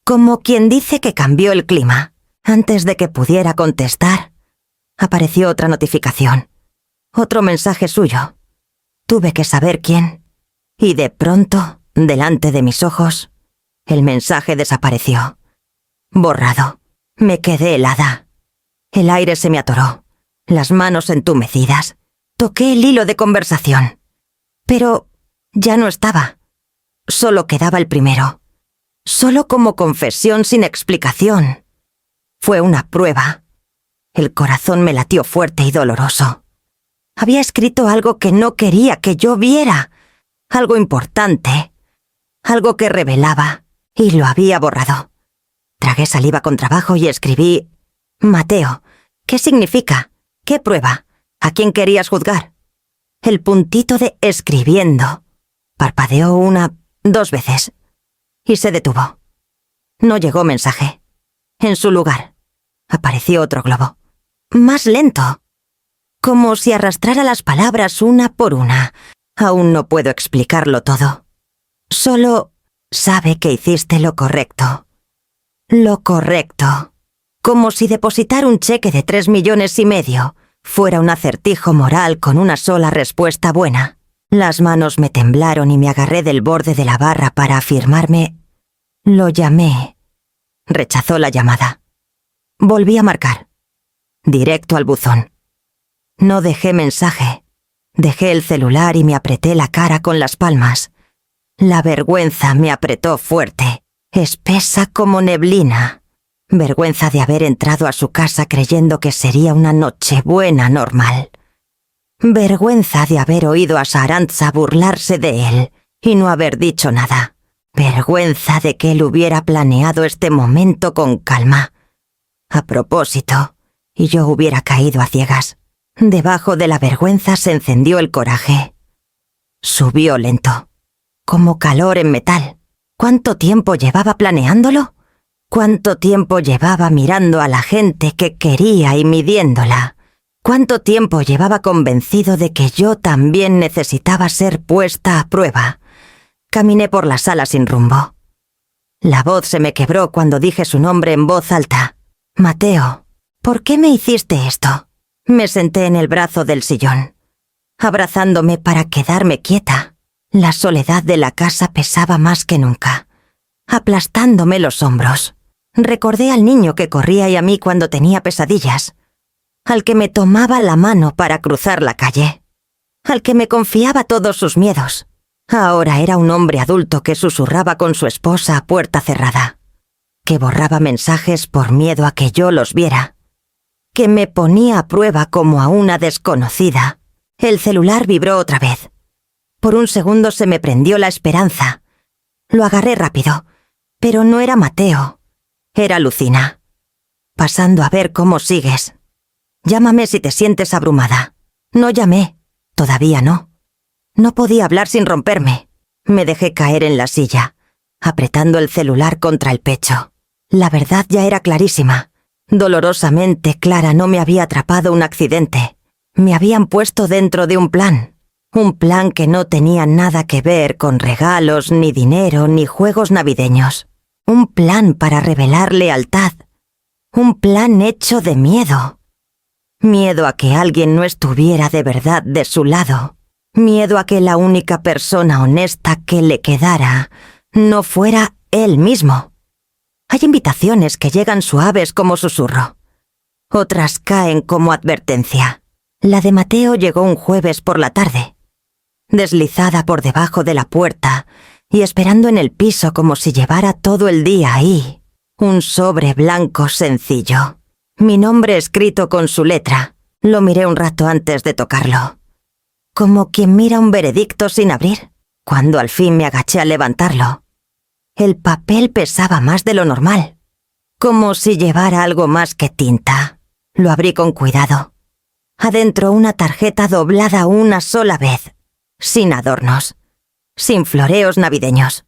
Como quien dice que cambió el clima. Antes de que pudiera contestar, apareció otra notificación. Otro mensaje suyo. Tuve que saber quién. Y de pronto, delante de mis ojos, el mensaje desapareció. Borrado. Me quedé helada. El aire se me atoró. Las manos entumecidas. Toqué el hilo de conversación. Pero ya no estaba. Solo quedaba el primero. Solo como confesión sin explicación. Fue una prueba. El corazón me latió fuerte y doloroso. Había escrito algo que no quería que yo viera. Algo importante. Algo que revelaba. Y lo había borrado. Tragué saliva con trabajo y escribí: Mateo, ¿qué significa? ¿Qué prueba? ¿A quién querías juzgar? El puntito de escribiendo parpadeó 2 veces. Y se detuvo. No llegó mensaje. En su lugar, apareció otro globo. Más lento. Como si arrastrara las palabras una por una. Aún no puedo explicarlo todo. Solo sabe que hiciste lo correcto. Lo correcto. Como si depositar un cheque de 3,5 millones fuera un acertijo moral con una sola respuesta buena. Las manos me temblaron y me agarré del borde de la barra para afirmarme. Lo llamé. Rechazó la llamada. Volví a marcar. Directo al buzón. No dejé mensaje. Dejé el celular y me apreté la cara con las palmas. La vergüenza me apretó fuerte, espesa como neblina. Vergüenza de haber entrado a su casa creyendo que sería una nochebuena normal. Vergüenza de haber oído a Arantxa burlarse de él y no haber dicho nada. Vergüenza de que él hubiera planeado este momento con calma. A propósito, y yo hubiera caído a ciegas. Debajo de la vergüenza se encendió el coraje. Subió lento, como calor en metal. ¿Cuánto tiempo llevaba planeándolo? ¿Cuánto tiempo llevaba mirando a la gente que quería y midiéndola? ¿Cuánto tiempo llevaba convencido de que yo también necesitaba ser puesta a prueba? Caminé por la sala sin rumbo. La voz se me quebró cuando dije su nombre en voz alta. Mateo, ¿por qué me hiciste esto? Me senté en el brazo del sillón, abrazándome para quedarme quieta. La soledad de la casa pesaba más que nunca, aplastándome los hombros. Recordé al niño que corría y a mí cuando tenía pesadillas, al que me tomaba la mano para cruzar la calle, al que me confiaba todos sus miedos. Ahora era un hombre adulto que susurraba con su esposa a puerta cerrada, que borraba mensajes por miedo a que yo los viera, que me ponía a prueba como a una desconocida. El celular vibró otra vez. Por un segundo se me prendió la esperanza. Lo agarré rápido, pero no era Mateo, era Lucina. Pasando a ver cómo sigues. Llámame si te sientes abrumada. No llamé, todavía no. No podía hablar sin romperme. Me dejé caer en la silla. apretando el celular contra el pecho. La verdad ya era clarísima. Dolorosamente clara, no me había atrapado un accidente. Me habían puesto dentro de un plan. Un plan que no tenía nada que ver con regalos, ni dinero, ni juegos navideños. Un plan para revelar lealtad. Un plan hecho de miedo. Miedo a que alguien no estuviera de verdad de su lado. Miedo a que la única persona honesta que le quedara no fuera él mismo. Hay invitaciones que llegan suaves como susurro. Otras caen como advertencia. La de Mateo llegó un jueves por la tarde. Deslizada por debajo de la puerta y esperando en el piso como si llevara todo el día ahí. Un sobre blanco sencillo. Mi nombre escrito con su letra. Lo miré un rato antes de tocarlo. Como quien mira un veredicto sin abrir. Cuando al fin me agaché a levantarlo, el papel pesaba más de lo normal. Como si llevara algo más que tinta. Lo abrí con cuidado. Adentro una tarjeta doblada una sola vez. Sin adornos. Sin floreos navideños.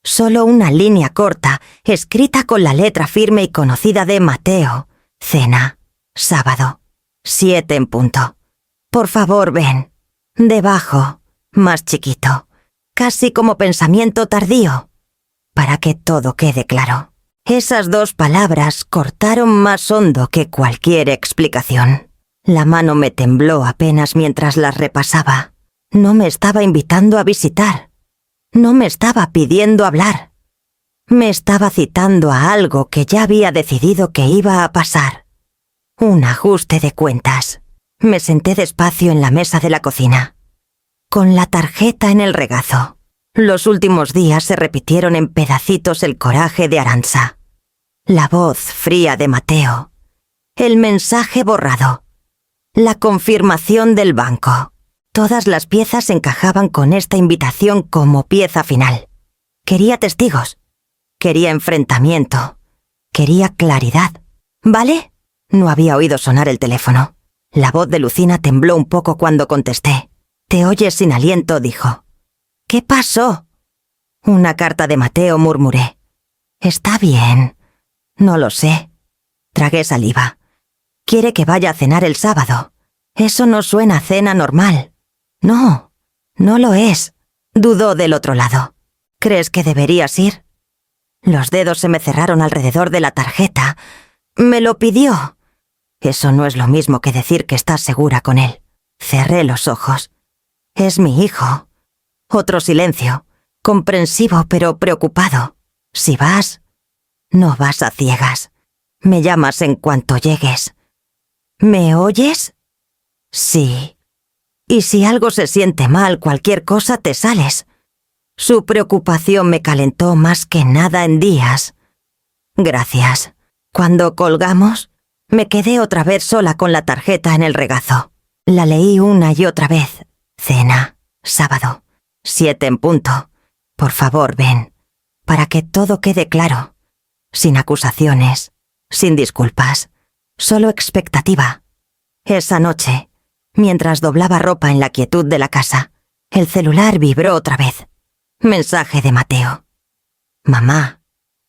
Solo una línea corta, escrita con la letra firme y conocida de Mateo. Cena. Sábado. 7 en punto. Por favor, ven. Debajo. Más chiquito. Casi como pensamiento tardío. Para que todo quede claro. Esas 2 palabras cortaron más hondo que cualquier explicación. La mano me tembló apenas mientras las repasaba. No me estaba invitando a visitar. No me estaba pidiendo hablar. Me estaba citando a algo que ya había decidido que iba a pasar. Un ajuste de cuentas. Me senté despacio en la mesa de la cocina, con la tarjeta en el regazo. Los últimos días se repitieron en pedacitos el coraje de Arantxa, la voz fría de Mateo, el mensaje borrado, la confirmación del banco. Todas las piezas encajaban con esta invitación como pieza final. Quería testigos, quería enfrentamiento, quería claridad. ¿Vale? No había oído sonar el teléfono. La voz de Lucina tembló un poco cuando contesté. «Te oyes sin aliento», dijo. «¿Qué pasó?» «Una carta de Mateo», murmuré. «Está bien». «No lo sé». Tragué saliva. «Quiere que vaya a cenar el sábado. Eso no suena a cena normal». «No, no lo es», dudó del otro lado. «¿Crees que deberías ir?» Los dedos se me cerraron alrededor de la tarjeta. «Me lo pidió». Eso no es lo mismo que decir que estás segura con él. Cerré los ojos. «Es mi hijo». Otro silencio, comprensivo pero preocupado. «Si vas, no vas a ciegas. Me llamas en cuanto llegues». «¿Me oyes?» «Sí». «Y si algo se siente mal, cualquier cosa, te sales». Su preocupación me calentó más que nada en días. «Gracias». Cuando colgamos, me quedé otra vez sola con la tarjeta en el regazo. La leí una y otra vez. Cena, sábado, 7 en punto. Por favor, ven, para que todo quede claro. Sin acusaciones, sin disculpas, solo expectativa. Esa noche, mientras doblaba ropa en la quietud de la casa, el celular vibró otra vez. Mensaje de Mateo. «Mamá,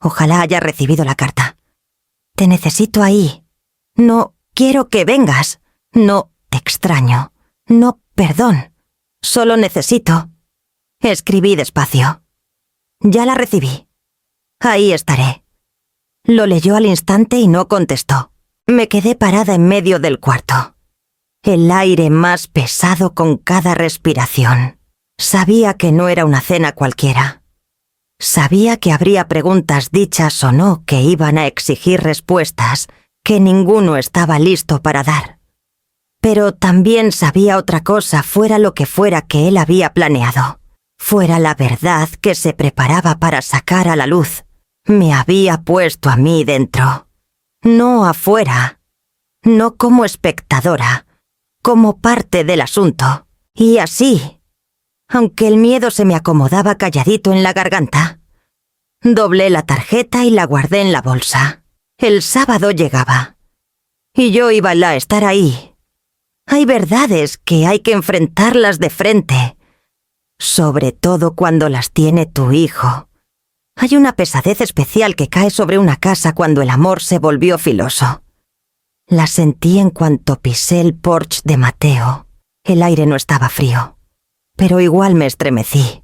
ojalá haya recibido la carta. Te necesito ahí. No quiero que vengas. No te extraño. No, perdón. Solo necesito». Escribí despacio. «Ya la recibí. Ahí estaré». Lo leyó al instante y no contestó. Me quedé parada en medio del cuarto. El aire más pesado con cada respiración. Sabía que no era una cena cualquiera. Sabía que habría preguntas dichas o no que iban a exigir respuestas que ninguno estaba listo para dar. Pero también sabía otra cosa, fuera lo que fuera que él había planeado. Fuera la verdad que se preparaba para sacar a la luz. Me había puesto a mí dentro. No afuera. No como espectadora. Como parte del asunto. Y así, aunque el miedo se me acomodaba calladito en la garganta, doblé la tarjeta y la guardé en la bolsa. El sábado llegaba. Y yo iba a estar ahí. Hay verdades que hay que enfrentarlas de frente, sobre todo cuando las tiene tu hijo. Hay una pesadez especial que cae sobre una casa cuando el amor se volvió filoso. La sentí en cuanto pisé el porche de Mateo. El aire no estaba frío, pero igual me estremecí.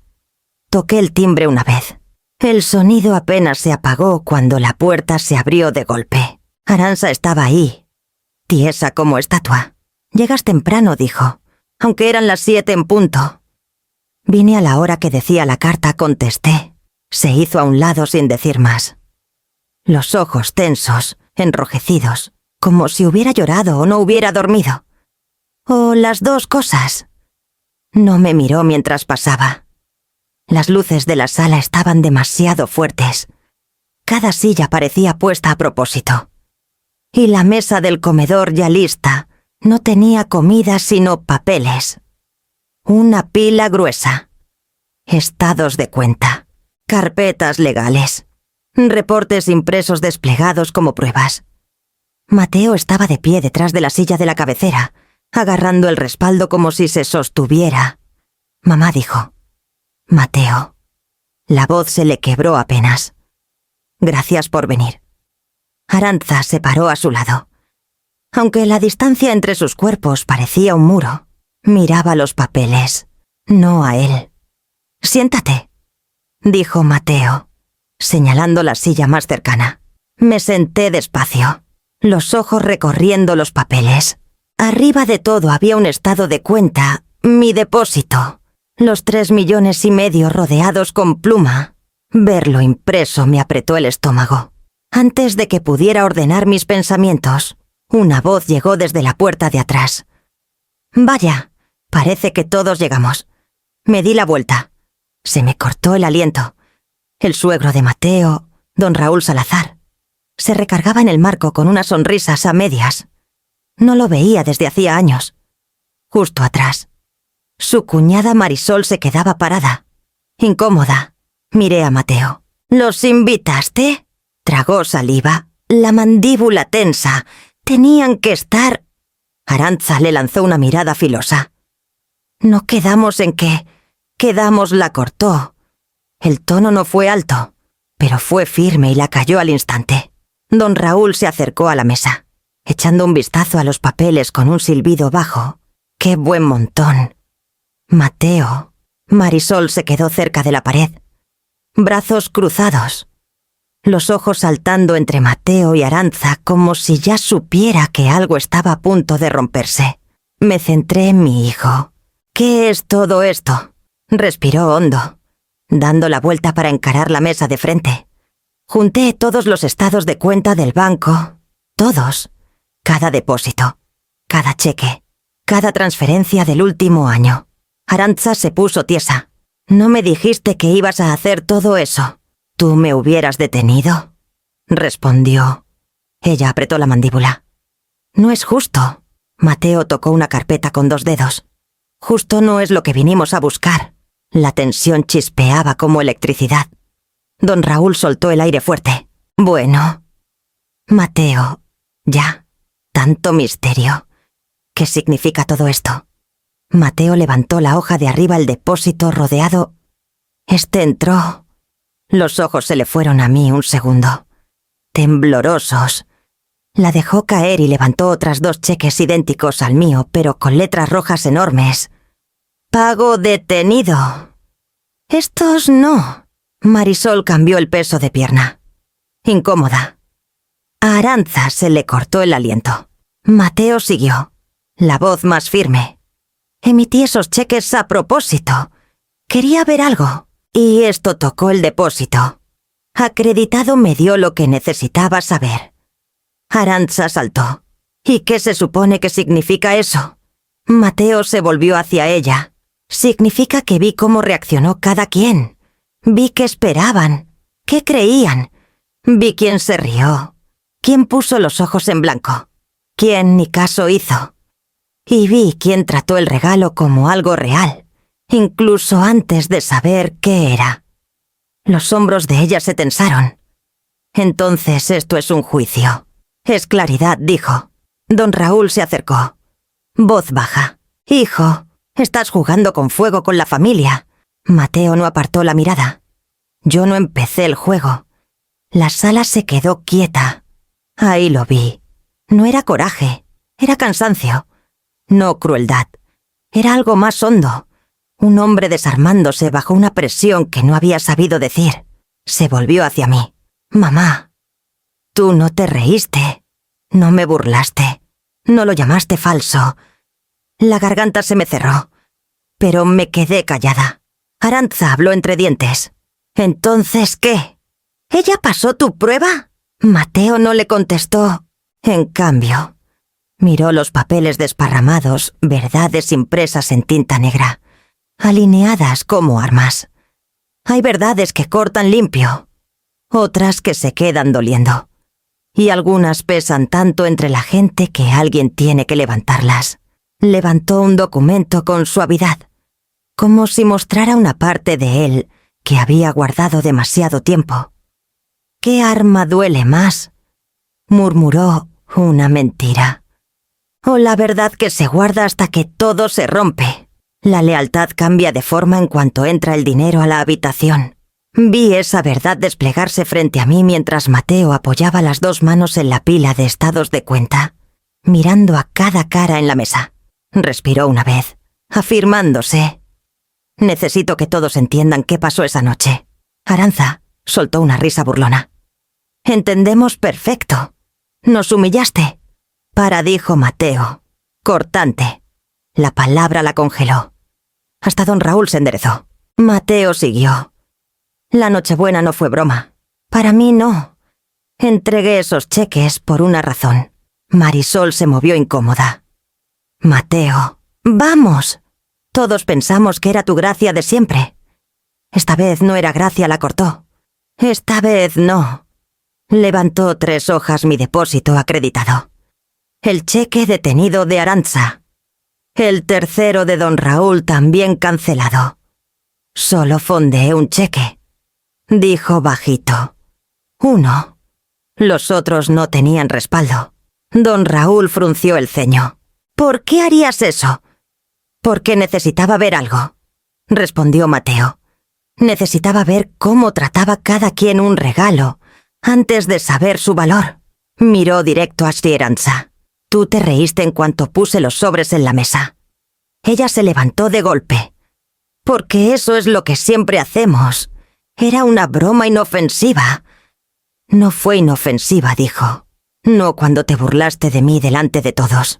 Toqué el timbre una vez. El sonido apenas se apagó cuando la puerta se abrió de golpe. Arantxa estaba ahí, tiesa como estatua. «Llegas temprano», dijo, aunque eran las 7 en punto. «Vine a la hora que decía la carta», contesté. Se hizo a un lado sin decir más. Los ojos tensos, enrojecidos, como si hubiera llorado o no hubiera dormido. O las dos cosas. No me miró mientras pasaba. Las luces de la sala estaban demasiado fuertes. Cada silla parecía puesta a propósito. Y la mesa del comedor ya lista no tenía comida sino papeles. Una pila gruesa. Estados de cuenta. Carpetas legales. Reportes impresos desplegados como pruebas. Mateo estaba de pie detrás de la silla de la cabecera, agarrando el respaldo como si se sostuviera. Mamá dijo: «Mateo». La voz se le quebró apenas. «Gracias por venir». Arantxa se paró a su lado. Aunque la distancia entre sus cuerpos parecía un muro, miraba los papeles, no a él. «Siéntate», dijo Mateo, señalando la silla más cercana. Me senté despacio, los ojos recorriendo los papeles. Arriba de todo había un estado de cuenta, mi depósito. Los 3,5 millones rodeados con pluma. Verlo impreso me apretó el estómago. Antes de que pudiera ordenar mis pensamientos, una voz llegó desde la puerta de atrás. «Vaya, parece que todos llegamos». Me di la vuelta. Se me cortó el aliento. El suegro de Mateo, don Raúl Salazar, se recargaba en el marco con unas sonrisas a medias. No lo veía desde hacía años. Justo atrás, su cuñada Marisol se quedaba parada, incómoda. Miré a Mateo. «¿Los invitaste?» Tragó saliva, la mandíbula tensa. Tenían que estar... Arantxa le lanzó una mirada filosa. «No quedamos en que...». «Quedamos», la cortó. El tono no fue alto, pero fue firme y la calló al instante. Don Raúl se acercó a la mesa, echando un vistazo a los papeles con un silbido bajo. «¡Qué buen montón!». «Mateo». Marisol se quedó cerca de la pared, brazos cruzados, los ojos saltando entre Mateo y Arantxa como si ya supiera que algo estaba a punto de romperse. Me centré en mi hijo. «¿Qué es todo esto?». Respiró hondo, dando la vuelta para encarar la mesa de frente. Junté todos los estados de cuenta del banco, todos, cada depósito, cada cheque, cada transferencia del último año. Arantxa se puso tiesa. «¿No me dijiste que ibas a hacer todo eso? ¿Tú me hubieras detenido?», respondió. Ella apretó la mandíbula. «No es justo». Mateo tocó una carpeta con 2 dedos. «Justo no es lo que vinimos a buscar». La tensión chispeaba como electricidad. Don Raúl soltó el aire fuerte. «Bueno». «Mateo, ya. Tanto misterio. ¿Qué significa todo esto?». Mateo levantó la hoja de arriba el depósito rodeado. «Este entró». Los ojos se le fueron a mí un segundo. Temblorosos. La dejó caer y levantó otras 2 cheques idénticos al mío, pero con letras rojas enormes. «Pago detenido». «Estos no». Marisol cambió el peso de pierna. Incómoda. A Arantxa se le cortó el aliento. Mateo siguió, la voz más firme. «Emití esos cheques a propósito. Quería ver algo. Y esto tocó el depósito. Acreditado me dio lo que necesitaba saber». Arantxa saltó. «¿Y qué se supone que significa eso?». Mateo se volvió hacia ella. «Significa que vi cómo reaccionó cada quien. Vi qué esperaban, qué creían. Vi quién se rió, quién puso los ojos en blanco, quién ni caso hizo. Y vi quién trató el regalo como algo real, incluso antes de saber qué era». Los hombros de ella se tensaron. «Entonces esto es un juicio. Es claridad», dijo. Don Raúl se acercó. Voz baja. «Hijo, estás jugando con fuego con la familia». Mateo no apartó la mirada. Yo no empecé el juego. La sala se quedó quieta. Ahí lo vi. No era coraje, era cansancio. No crueldad. Era algo más hondo. Un hombre desarmándose bajo una presión que no había sabido decir. Se volvió hacia mí. Mamá, tú no te reíste. No me burlaste. No lo llamaste falso. La garganta se me cerró. Pero me quedé callada. Arantza habló entre dientes. ¿Entonces qué? ¿Ella pasó tu prueba? Mateo no le contestó. En cambio, miró los papeles desparramados, verdades impresas en tinta negra, alineadas como armas. Hay verdades que cortan limpio, otras que se quedan doliendo, y algunas pesan tanto entre la gente que alguien tiene que levantarlas. Levantó un documento con suavidad, como si mostrara una parte de él que había guardado demasiado tiempo. ¿Qué arma duele más?, murmuró. Una mentira. O la verdad que se guarda hasta que todo se rompe. La lealtad cambia de forma en cuanto entra el dinero a la habitación. Vi esa verdad desplegarse frente a mí mientras Mateo apoyaba las 2 manos en la pila de estados de cuenta, mirando a cada cara en la mesa. Respiró una vez, afirmándose. Necesito que todos entiendan qué pasó esa noche. Arantza soltó una risa burlona. Entendemos perfecto. Nos humillaste. Dijo Mateo, cortante. La palabra la congeló. Hasta don Raúl se enderezó. Mateo siguió. La Nochebuena no fue broma. Para mí no. Entregué esos cheques por una razón. Marisol se movió incómoda. Mateo, vamos. Todos pensamos que era tu gracia de siempre. Esta vez no era gracia, la cortó. Esta vez no. Levantó 3 hojas mi depósito acreditado. El cheque detenido de Arantza. El tercero de don Raúl también cancelado. Solo fondeé un cheque. Dijo bajito. 1. Los otros no tenían respaldo. Don Raúl frunció el ceño. ¿Por qué harías eso? Porque necesitaba ver algo, respondió Mateo. Necesitaba ver cómo trataba cada quien un regalo antes de saber su valor. Miró directo a Arantza. Tú te reíste en cuanto puse los sobres en la mesa. Ella se levantó de golpe. Porque eso es lo que siempre hacemos. Era una broma inofensiva. No fue inofensiva, dijo. No cuando te burlaste de mí delante de todos.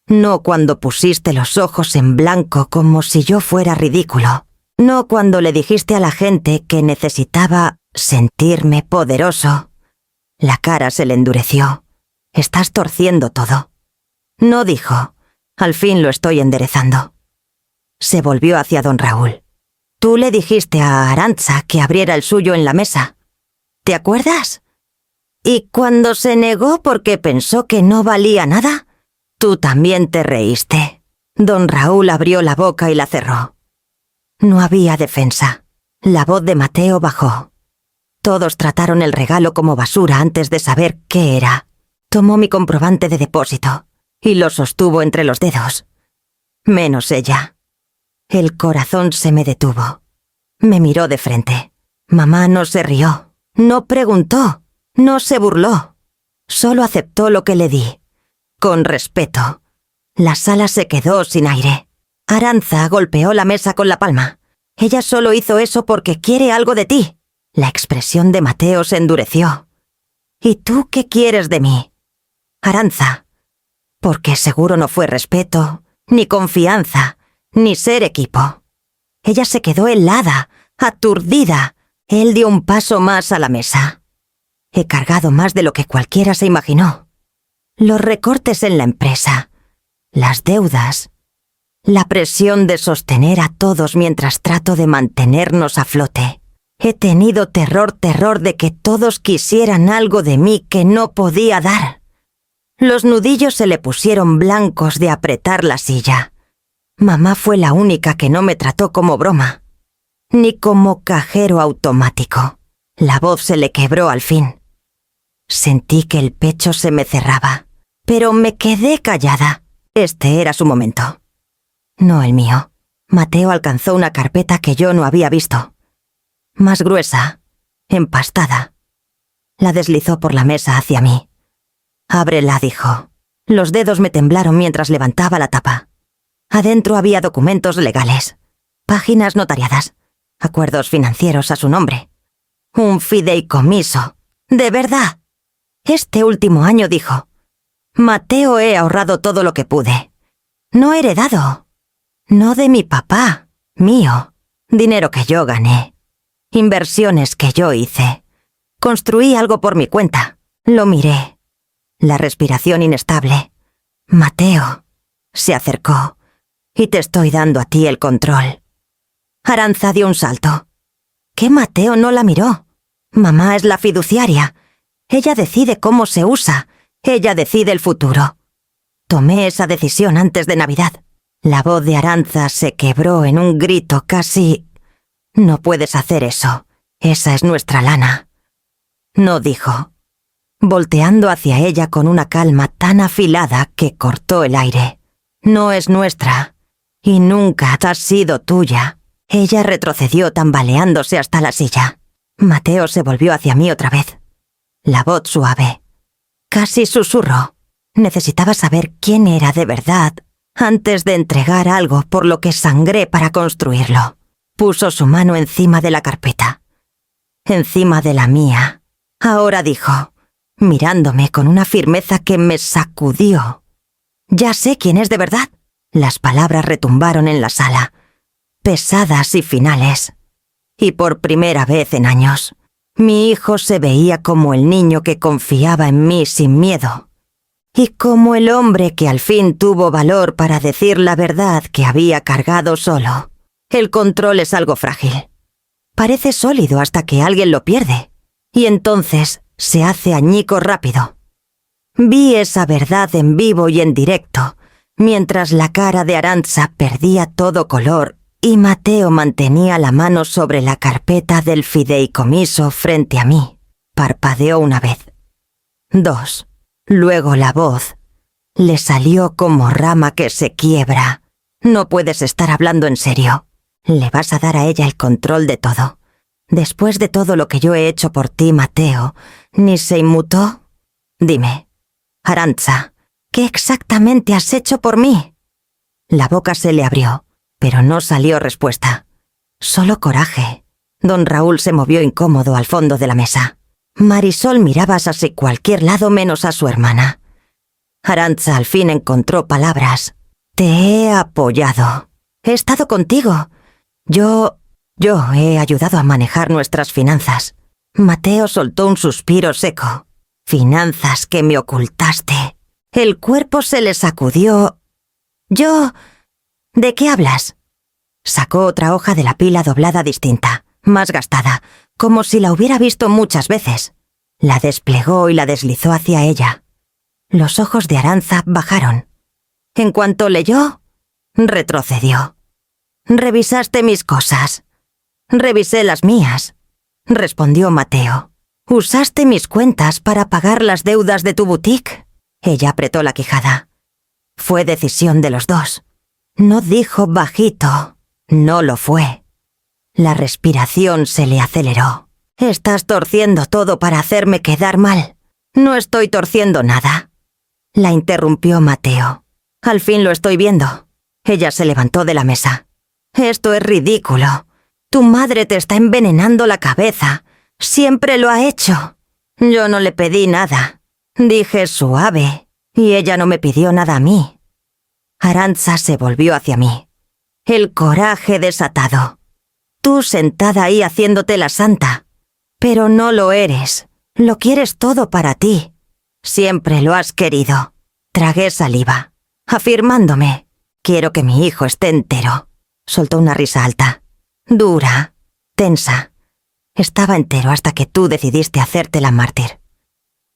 No cuando pusiste los ojos en blanco como si yo fuera ridículo. No cuando le dijiste a la gente que necesitaba sentirme poderoso. La cara se le endureció. Estás torciendo todo. No, dijo. Al fin lo estoy enderezando. Se volvió hacia don Raúl. Tú le dijiste a Arantza que abriera el suyo en la mesa. ¿Te acuerdas? Y cuando se negó porque pensó que no valía nada, tú también te reíste. Don Raúl abrió la boca y la cerró. No había defensa. La voz de Mateo bajó. Todos trataron el regalo como basura antes de saber qué era. Tomó mi comprobante de depósito y lo sostuvo entre los dedos. Menos ella. El corazón se me detuvo. Me miró de frente. Mamá no se rió, no preguntó, no se burló. Solo aceptó lo que le di. Con respeto. La sala se quedó sin aire. Arantza golpeó la mesa con la palma. Ella solo hizo eso porque quiere algo de ti. La expresión de Mateo se endureció. ¿Y tú qué quieres de mí? Arantza. Porque seguro no fue respeto, ni confianza, ni ser equipo. Ella se quedó helada, aturdida. Él dio un paso más a la mesa. He cargado más de lo que cualquiera se imaginó. Los recortes en la empresa, las deudas, la presión de sostener a todos mientras trato de mantenernos a flote. He tenido terror de que todos quisieran algo de mí que no podía dar. Los nudillos se le pusieron blancos de apretar la silla. Mamá fue la única que no me trató como broma, ni como cajero automático. La voz se le quebró al fin. Sentí que el pecho se me cerraba, pero me quedé callada. Este era su momento. No el mío. Mateo alcanzó una carpeta que yo no había visto. más gruesa, empastada. La deslizó por la mesa hacia mí. «Ábrela», dijo. Los dedos me temblaron mientras levantaba la tapa. Adentro había documentos legales, páginas notariadas, acuerdos financieros a su nombre. Un fideicomiso. ¿De verdad? Este último año, dijo. Mateo, he ahorrado todo lo que pude. No heredado. No de mi papá. Mío. Dinero que yo gané. Inversiones que yo hice. Construí algo por mi cuenta. Lo miré. La respiración inestable. Mateo. Se acercó. Y te estoy dando a ti el control. Arantza dio un salto. ¿Qué Mateo no la miró? Mamá es la fiduciaria. Ella decide cómo se usa. Ella decide el futuro. Tomé esa decisión antes de Navidad. La voz de Arantza se quebró en un grito casi... No puedes hacer eso. Esa es nuestra lana. No, dijo, volteando hacia ella con una calma tan afilada que cortó el aire. No es nuestra. Y nunca ha sido tuya. Ella retrocedió tambaleándose hasta la silla. Mateo se volvió hacia mí otra vez. La voz suave. Casi susurró. Necesitaba saber quién era de verdad antes de entregar algo por lo que sangré para construirlo. Puso su mano encima de la carpeta. Encima de la mía. Ahora dijo, mirándome con una firmeza que me sacudió. Ya sé quién es de verdad. Las palabras retumbaron en la sala, pesadas y finales. Y por primera vez en años, mi hijo se veía como el niño que confiaba en mí sin miedo. Y como el hombre que al fin tuvo valor para decir la verdad que había cargado solo. El control es algo frágil. Parece sólido hasta que alguien lo pierde. Y entonces se hace añicos rápido. Vi esa verdad en vivo y en directo, mientras la cara de Arantza perdía todo color y Mateo mantenía la mano sobre la carpeta del fideicomiso frente a mí. Parpadeó una vez. 2. Luego la voz. Le salió como rama que se quiebra. No puedes estar hablando en serio. Le vas a dar a ella el control de todo. Después de todo lo que yo he hecho por ti, Mateo, ¿ni se inmutó? Dime, Arantza, ¿qué exactamente has hecho por mí? La boca se le abrió, pero no salió respuesta. Solo coraje. Don Raúl se movió incómodo al fondo de la mesa. Marisol miraba hacia cualquier lado menos a su hermana. Arantza al fin encontró palabras. Te he apoyado. He estado contigo. Yo he ayudado a manejar nuestras finanzas. Mateo soltó un suspiro seco. Finanzas que me ocultaste. El cuerpo se le sacudió. ¿De qué hablas? Sacó otra hoja de la pila doblada distinta, más gastada, como si la hubiera visto muchas veces. La desplegó y la deslizó hacia ella. Los ojos de Arantza bajaron. En cuanto leyó, retrocedió. Revisaste mis cosas. Revisé las mías, respondió Mateo. ¿Usaste mis cuentas para pagar las deudas de tu boutique? Ella apretó la quijada. Fue decisión de los dos. No dijo bajito. No lo fue. La respiración se le aceleró. Estás torciendo todo para hacerme quedar mal. No estoy torciendo nada. La interrumpió Mateo. Al fin lo estoy viendo. Ella se levantó de la mesa. Esto es ridículo. Tu madre te está envenenando la cabeza. Siempre lo ha hecho. Yo no le pedí nada. Dije suave, y ella no me pidió nada a mí. Arantza se volvió hacia mí. El coraje desatado. Tú sentada ahí haciéndote la santa. Pero no lo eres. Lo quieres todo para ti. Siempre lo has querido. Tragué saliva, afirmándome. Quiero que mi hijo esté entero. Soltó una risa alta. Dura, tensa. Estaba entero hasta que tú decidiste hacértela mártir.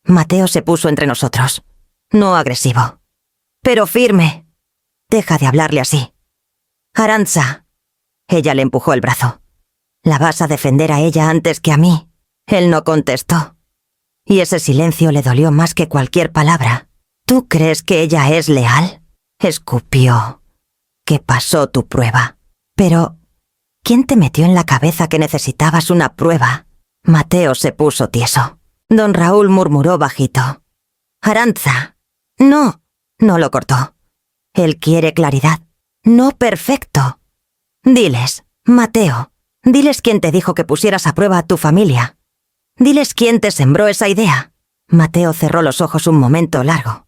Mateo se puso entre nosotros. No agresivo, pero firme. Deja de hablarle así. Arantza. Ella le empujó el brazo. ¿La vas a defender a ella antes que a mí? Él no contestó. Y ese silencio le dolió más que cualquier palabra. ¿Tú crees que ella es leal? Escupió. Que pasó tu prueba. Pero ¿Quién te metió en la cabeza que necesitabas una prueba? Mateo se puso tieso. Don Raúl murmuró bajito. Arantza. No, no lo cortó. Él quiere claridad, no perfecto. Diles, Mateo, diles quién te dijo que pusieras a prueba a tu familia. Diles quién te sembró esa idea. Mateo cerró los ojos un momento largo.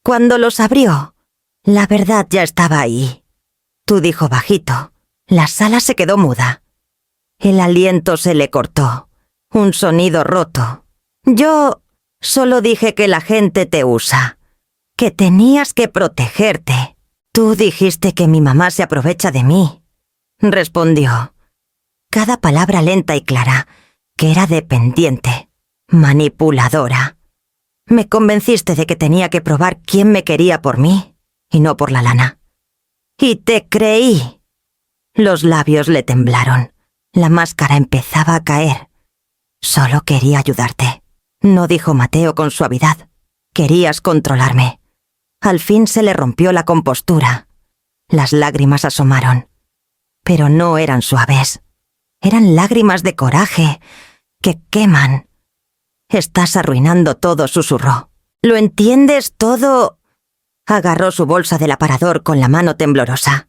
Cuando los abrió, la verdad ya estaba ahí. Tú dijo bajito. La sala se quedó muda. El aliento se le cortó. Un sonido roto. Yo solo dije que la gente te usa. Que tenías que protegerte. Tú dijiste que mi mamá se aprovecha de mí. Respondió. Cada palabra lenta y clara, que era dependiente, manipuladora. Me convenciste de que tenía que probar quién me quería por mí y no por la lana. Y te creí. Los labios le temblaron. La máscara empezaba a caer. Solo quería ayudarte. No dijo Mateo con suavidad. Querías controlarme. Al fin se le rompió la compostura. Las lágrimas asomaron. Pero no eran suaves. Eran lágrimas de coraje que queman. Estás arruinando todo, susurró. ¿Lo entiendes todo? Agarró su bolsa del aparador con la mano temblorosa.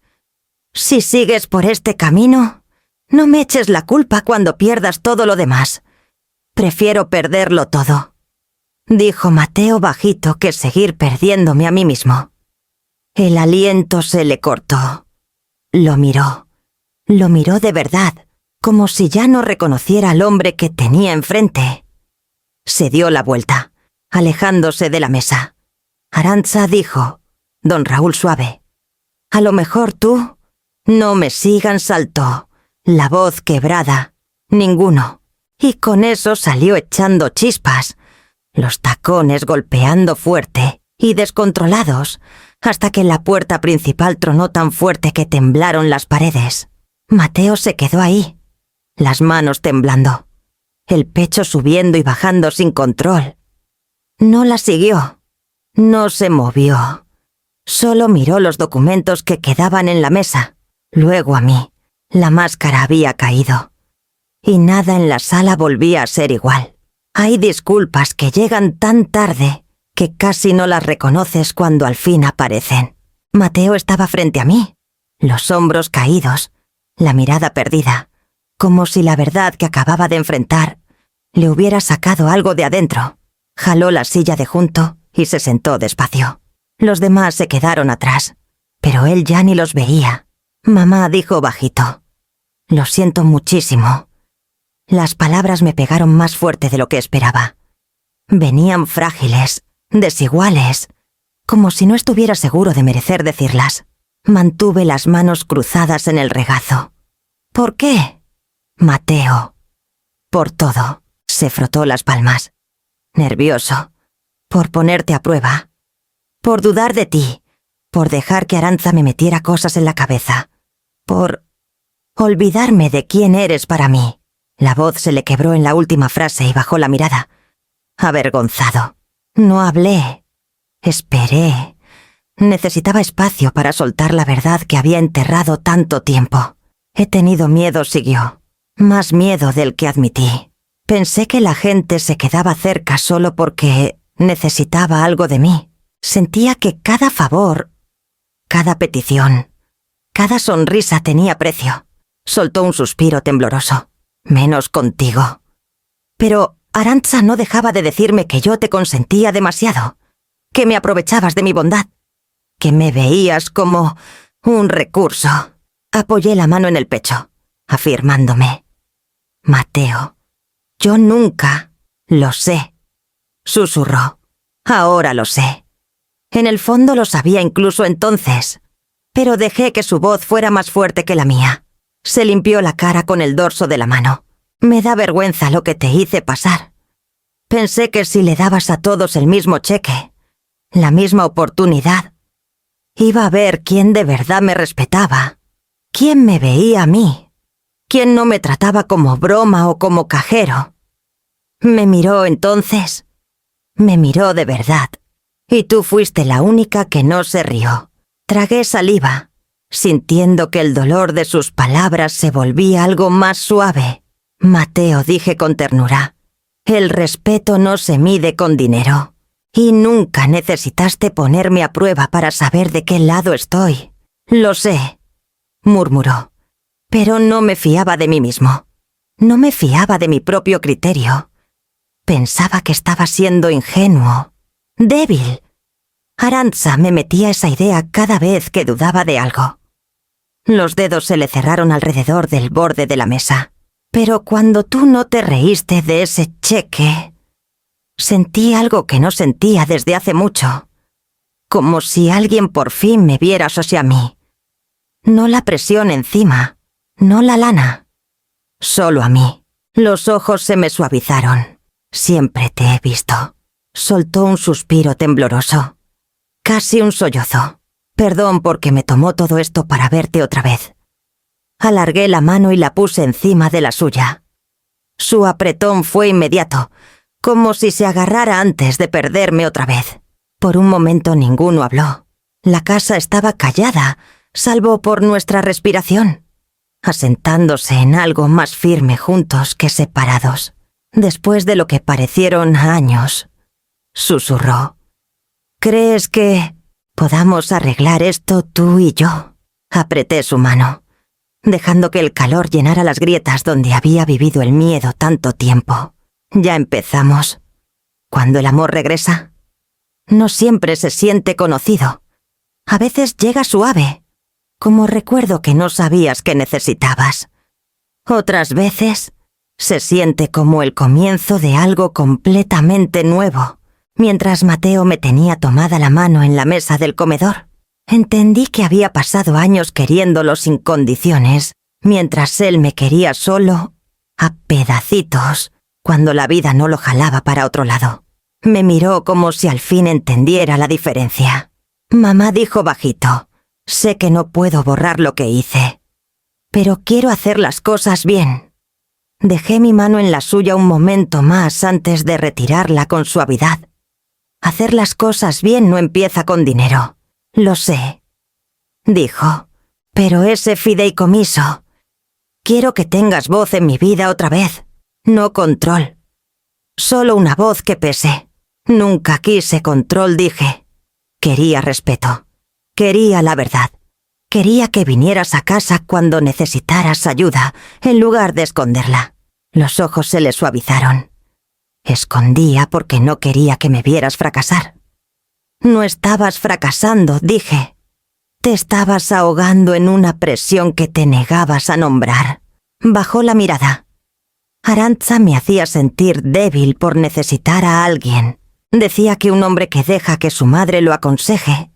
Si sigues por este camino, no me eches la culpa cuando pierdas todo lo demás. Prefiero perderlo todo. Dijo Mateo bajito que seguir perdiéndome a mí mismo. El aliento se le cortó. Lo miró. Lo miró de verdad, como si ya no reconociera al hombre que tenía enfrente. Se dio la vuelta, alejándose de la mesa. Arantza dijo, don Raúl suave. A lo mejor tú... No me sigan, saltó. La voz quebrada. Ninguno. Y con eso salió echando chispas. Los tacones golpeando fuerte y descontrolados, hasta que la puerta principal tronó tan fuerte que temblaron las paredes. Mateo se quedó ahí, las manos temblando, el pecho subiendo y bajando sin control. No la siguió. No se movió. Solo miró los documentos que quedaban en la mesa. Luego a mí. La máscara había caído. Y nada en la sala volvía a ser igual. Hay disculpas que llegan tan tarde que casi no las reconoces cuando al fin aparecen. Mateo estaba frente a mí, los hombros caídos, la mirada perdida, como si la verdad que acababa de enfrentar le hubiera sacado algo de adentro. Jaló la silla de junto y se sentó despacio. Los demás se quedaron atrás, pero él ya ni los veía. Mamá dijo bajito. Lo siento muchísimo. Las palabras me pegaron más fuerte de lo que esperaba. Venían frágiles, desiguales, como si no estuviera seguro de merecer decirlas. Mantuve las manos cruzadas en el regazo. ¿Por qué? Mateo. Por todo. Se frotó las palmas. Nervioso. Por ponerte a prueba. Por dudar de ti. Por dejar que Arantza me metiera cosas en la cabeza. Por olvidarme de quién eres para mí. La voz se le quebró en la última frase y bajó la mirada. Avergonzado. No hablé. Esperé. Necesitaba espacio para soltar la verdad que había enterrado tanto tiempo. He tenido miedo, siguió. Más miedo del que admití. Pensé que la gente se quedaba cerca solo porque necesitaba algo de mí. Sentía que cada favor, cada petición, cada sonrisa tenía precio. Soltó un suspiro tembloroso. Menos contigo. Pero Arantza no dejaba de decirme que yo te consentía demasiado, que me aprovechabas de mi bondad, que me veías como un recurso. Apoyé la mano en el pecho, afirmándome. Mateo, yo nunca lo sé. Susurró. Ahora lo sé. En el fondo lo sabía incluso entonces, pero dejé que su voz fuera más fuerte que la mía. Se limpió la cara con el dorso de la mano. Me da vergüenza lo que te hice pasar. Pensé que si le dabas a todos el mismo cheque, la misma oportunidad, iba a ver quién de verdad me respetaba, quién me veía a mí, quién no me trataba como broma o como cajero. Me miró entonces, me miró de verdad, y tú fuiste la única que no se rió. Tragué saliva. sintiendo que el dolor de sus palabras se volvía algo más suave. Mateo, dije con ternura, el respeto no se mide con dinero. Y nunca necesitaste ponerme a prueba para saber de qué lado estoy. Lo sé, murmuró, pero no me fiaba de mí mismo. No me fiaba de mi propio criterio. Pensaba que estaba siendo ingenuo, débil. Arantxa me metía esa idea cada vez que dudaba de algo. Los dedos se le cerraron alrededor del borde de la mesa. Pero cuando tú no te reíste de ese cheque, sentí algo que no sentía desde hace mucho. Como si alguien por fin me viera hacia mí. No la presión encima, no la lana. Solo a mí. Los ojos se me suavizaron. Siempre te he visto. Soltó un suspiro tembloroso. Casi un sollozo. Perdón porque me tomó todo esto para verte otra vez. Alargué la mano y la puse encima de la suya. Su apretón fue inmediato, como si se agarrara antes de perderme otra vez. Por un momento ninguno habló. La casa estaba callada, salvo por nuestra respiración, asentándose en algo más firme juntos que separados. Después de lo que parecieron años, susurró. ¿Crees que podamos arreglar esto tú y yo? Apreté su mano, dejando que el calor llenara las grietas donde había vivido el miedo tanto tiempo. Ya empezamos. Cuando el amor regresa, no siempre se siente conocido. A veces llega suave, como recuerdo que no sabías que necesitabas. Otras veces se siente como el comienzo de algo completamente nuevo. Mientras Mateo me tenía tomada la mano en la mesa del comedor, entendí que había pasado años queriéndolo sin condiciones, mientras él me quería solo, a pedacitos, cuando la vida no lo jalaba para otro lado. Me miró como si al fin entendiera la diferencia. Mamá dijo bajito, sé que no puedo borrar lo que hice, pero quiero hacer las cosas bien. Dejé mi mano en la suya un momento más antes de retirarla con suavidad. Hacer las cosas bien no empieza con dinero. Lo sé, dijo, pero ese fideicomiso. Quiero que tengas voz en mi vida otra vez, no control. Solo una voz que pese. Nunca quise control, dije. Quería respeto. Quería la verdad. Quería que vinieras a casa cuando necesitaras ayuda, en lugar de esconderla. Los ojos se le suavizaron. Escondía porque no quería que me vieras fracasar. No estabas fracasando, dije. Te estabas ahogando en una presión que te negabas a nombrar. Bajó la mirada. Arantxa me hacía sentir débil por necesitar a alguien. Decía que un hombre que deja que su madre lo aconseje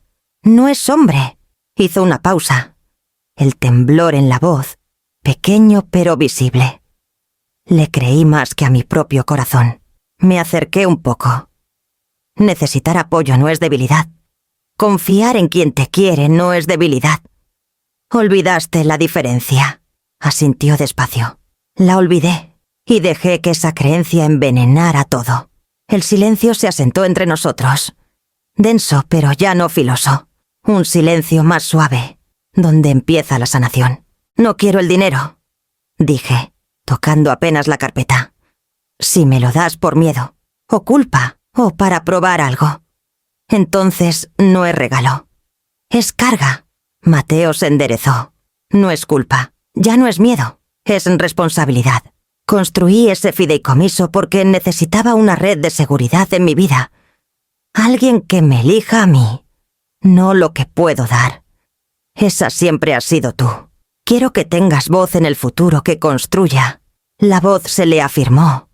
no es hombre. Hizo una pausa. El temblor en la voz, pequeño pero visible. Le creí más que a mi propio corazón. Me acerqué un poco. Necesitar apoyo no es debilidad. Confiar en quien te quiere no es debilidad. Olvidaste la diferencia, asintió despacio. La olvidé y dejé que esa creencia envenenara todo. El silencio se asentó entre nosotros. Denso, pero ya no filoso. Un silencio más suave, donde empieza la sanación. No quiero el dinero, dije, tocando apenas la carpeta. Si me lo das por miedo, o culpa, o para probar algo, entonces no es regalo. Es carga. Mateo se enderezó. No es culpa, ya no es miedo, es responsabilidad. Construí ese fideicomiso porque necesitaba una red de seguridad en mi vida. Alguien que me elija a mí, no lo que puedo dar. Esa siempre has sido tú. Quiero que tengas voz en el futuro que construya. La voz se le afirmó.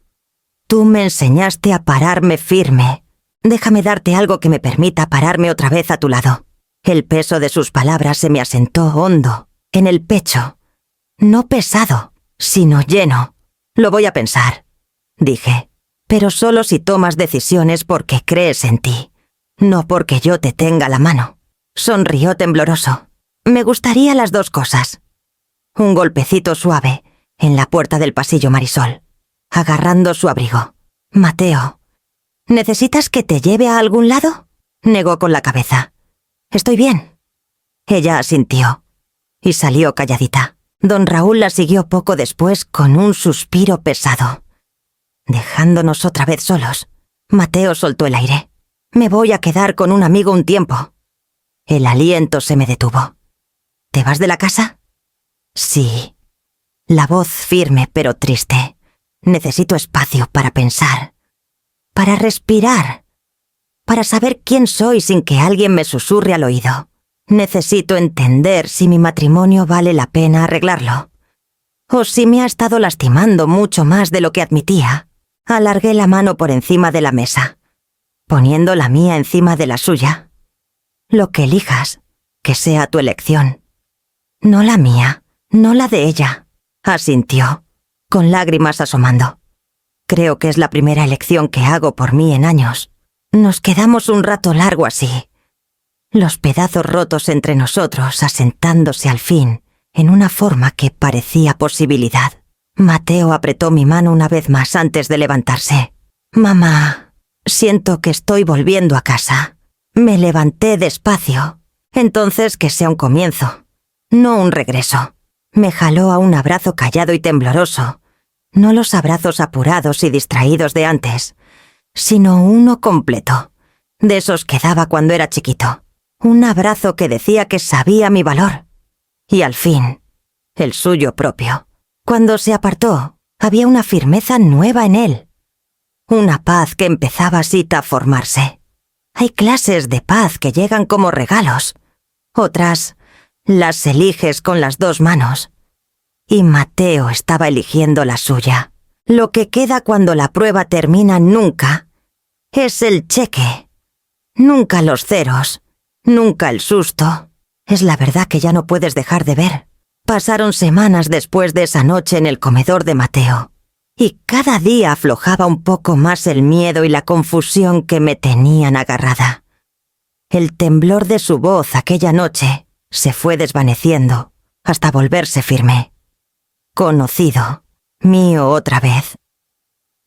Tú me enseñaste a pararme firme. Déjame darte algo que me permita pararme otra vez a tu lado. El peso de sus palabras se me asentó hondo, en el pecho. No pesado, sino lleno. Lo voy a pensar, dije, pero solo si tomas decisiones porque crees en ti, no porque yo te tenga la mano. Sonrió tembloroso. Me gustaría las dos cosas. Un golpecito suave en la puerta del pasillo Marisol, agarrando su abrigo. Mateo, ¿necesitas que te lleve a algún lado? Negó con la cabeza. Estoy bien. Ella asintió. y salió calladita. Don Raúl la siguió poco después con un suspiro pesado. Dejándonos otra vez solos, Mateo soltó el aire. Me voy a quedar con un amigo un tiempo. El aliento se me detuvo. ¿Te vas de la casa? Sí. La voz firme pero triste. Necesito espacio para pensar, para respirar, para saber quién soy sin que alguien me susurre al oído. Necesito entender si mi matrimonio vale la pena arreglarlo, o si me ha estado lastimando mucho más de lo que admitía. Alargué la mano por encima de la mesa, poniendo la mía encima de la suya. Lo que elijas, que sea tu elección. No la mía, no la de ella, asintió, con lágrimas asomando. Creo que es la primera elección que hago por mí en años. Nos quedamos un rato largo así, los pedazos rotos entre nosotros asentándose al fin en una forma que parecía posibilidad. Mateo apretó mi mano una vez más antes de levantarse. Mamá, siento que estoy volviendo a casa. Me levanté despacio. Entonces que sea un comienzo, no un regreso. Me jaló a un abrazo callado y tembloroso. No los abrazos apurados y distraídos de antes, sino uno completo, de esos que daba cuando era chiquito. Un abrazo que decía que sabía mi valor. Y al fin, el suyo propio. Cuando se apartó, había una firmeza nueva en él. Una paz que empezaba así a formarse. Hay clases de paz que llegan como regalos. Otras, las eliges con las dos manos. Y Mateo estaba eligiendo la suya. Lo que queda cuando la prueba termina nunca es el cheque. Nunca los ceros. Nunca el susto. Es la verdad que ya no puedes dejar de ver. Pasaron semanas después de esa noche en el comedor de Mateo, y cada día aflojaba un poco más el miedo y la confusión que me tenían agarrada. El temblor de su voz aquella noche se fue desvaneciendo hasta volverse firme. Conocido, mío otra vez.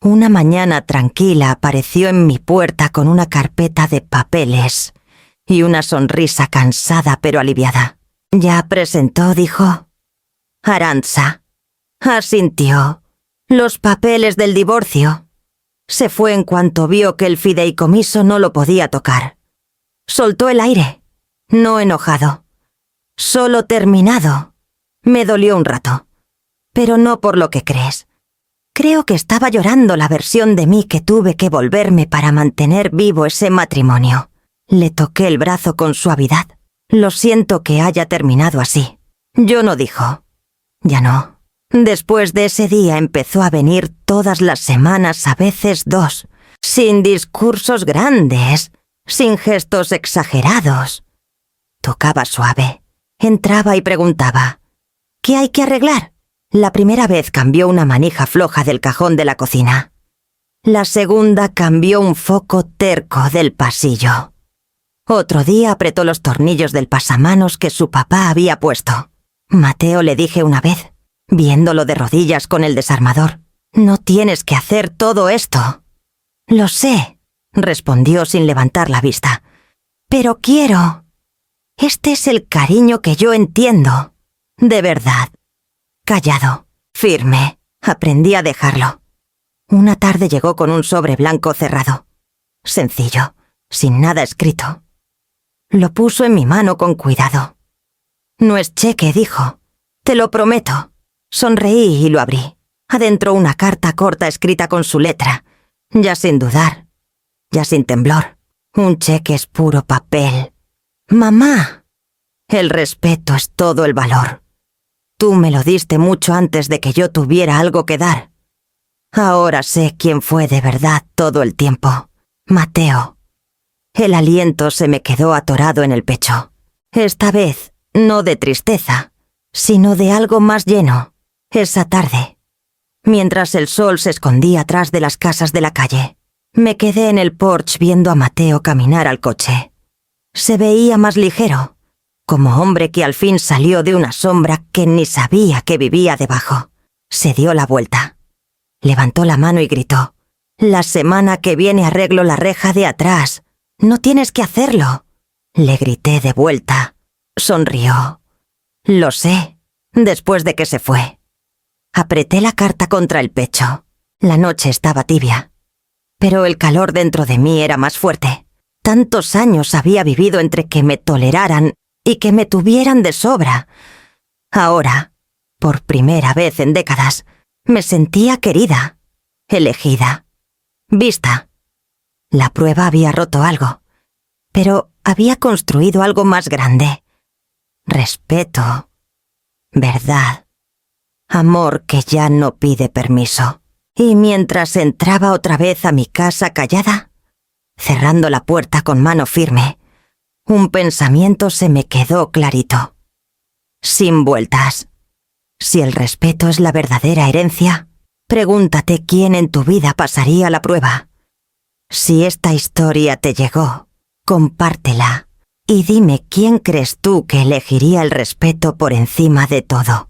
Una mañana tranquila apareció en mi puerta con una carpeta de papeles y una sonrisa cansada pero aliviada. «¿Ya presentó?» dijo. Arantxa. Asintió. Los papeles del divorcio. Se fue en cuanto vio que el fideicomiso no lo podía tocar. Soltó el aire. No enojado. Solo terminado. Me dolió un rato. Pero no por lo que crees. Creo que estaba llorando la versión de mí que tuve que volverme para mantener vivo ese matrimonio. Le toqué el brazo con suavidad. Lo siento que haya terminado así. Yo no dijo. Ya no. Después de ese día empezó a venir todas las semanas, a veces 2, sin discursos grandes, sin gestos exagerados. Tocaba suave, entraba y preguntaba, ¿qué hay que arreglar? La primera vez cambió una manija floja del cajón de la cocina. La segunda cambió un foco terco del pasillo. Otro día apretó los tornillos del pasamanos que su papá había puesto. Mateo le dije una vez, viéndolo de rodillas con el desarmador, «No tienes que hacer todo esto». «Lo sé», respondió sin levantar la vista, «pero quiero. Este es el cariño que yo entiendo. De verdad». Callado, firme, aprendí a dejarlo. Una tarde llegó con un sobre blanco cerrado. Sencillo, sin nada escrito. Lo puso en mi mano con cuidado. «No es cheque», dijo. «Te lo prometo». Sonreí y lo abrí. Adentro una carta corta escrita con su letra, ya sin dudar, ya sin temblor. Un cheque es puro papel. «Mamá, el respeto es todo el valor. Tú me lo diste mucho antes de que yo tuviera algo que dar. Ahora sé quién fue de verdad todo el tiempo. Mateo». El aliento se me quedó atorado en el pecho. Esta vez, no de tristeza, sino de algo más lleno. Esa tarde, mientras el sol se escondía atrás de las casas de la calle, me quedé en el porche viendo a Mateo caminar al coche. Se veía más ligero, como hombre que al fin salió de una sombra que ni sabía que vivía debajo. Se dio la vuelta. Levantó la mano y gritó, «La semana que viene arreglo la reja de atrás. No tienes que hacerlo». Le grité de vuelta. Sonrió. Lo sé, después de que se fue. Apreté la carta contra el pecho. La noche estaba tibia. Pero el calor dentro de mí era más fuerte. Tantos años había vivido entre que me toleraran y que me tuvieran de sobra. Ahora, por primera vez en décadas, me sentía querida, elegida, vista. La prueba había roto algo, pero había construido algo más grande. Respeto, verdad, amor que ya no pide permiso. Y mientras entraba otra vez a mi casa callada, cerrando la puerta con mano firme, un pensamiento se me quedó clarito. Sin vueltas. Si el respeto es la verdadera herencia, pregúntate quién en tu vida pasaría la prueba. Si esta historia te llegó, compártela y dime quién crees tú que elegiría el respeto por encima de todo.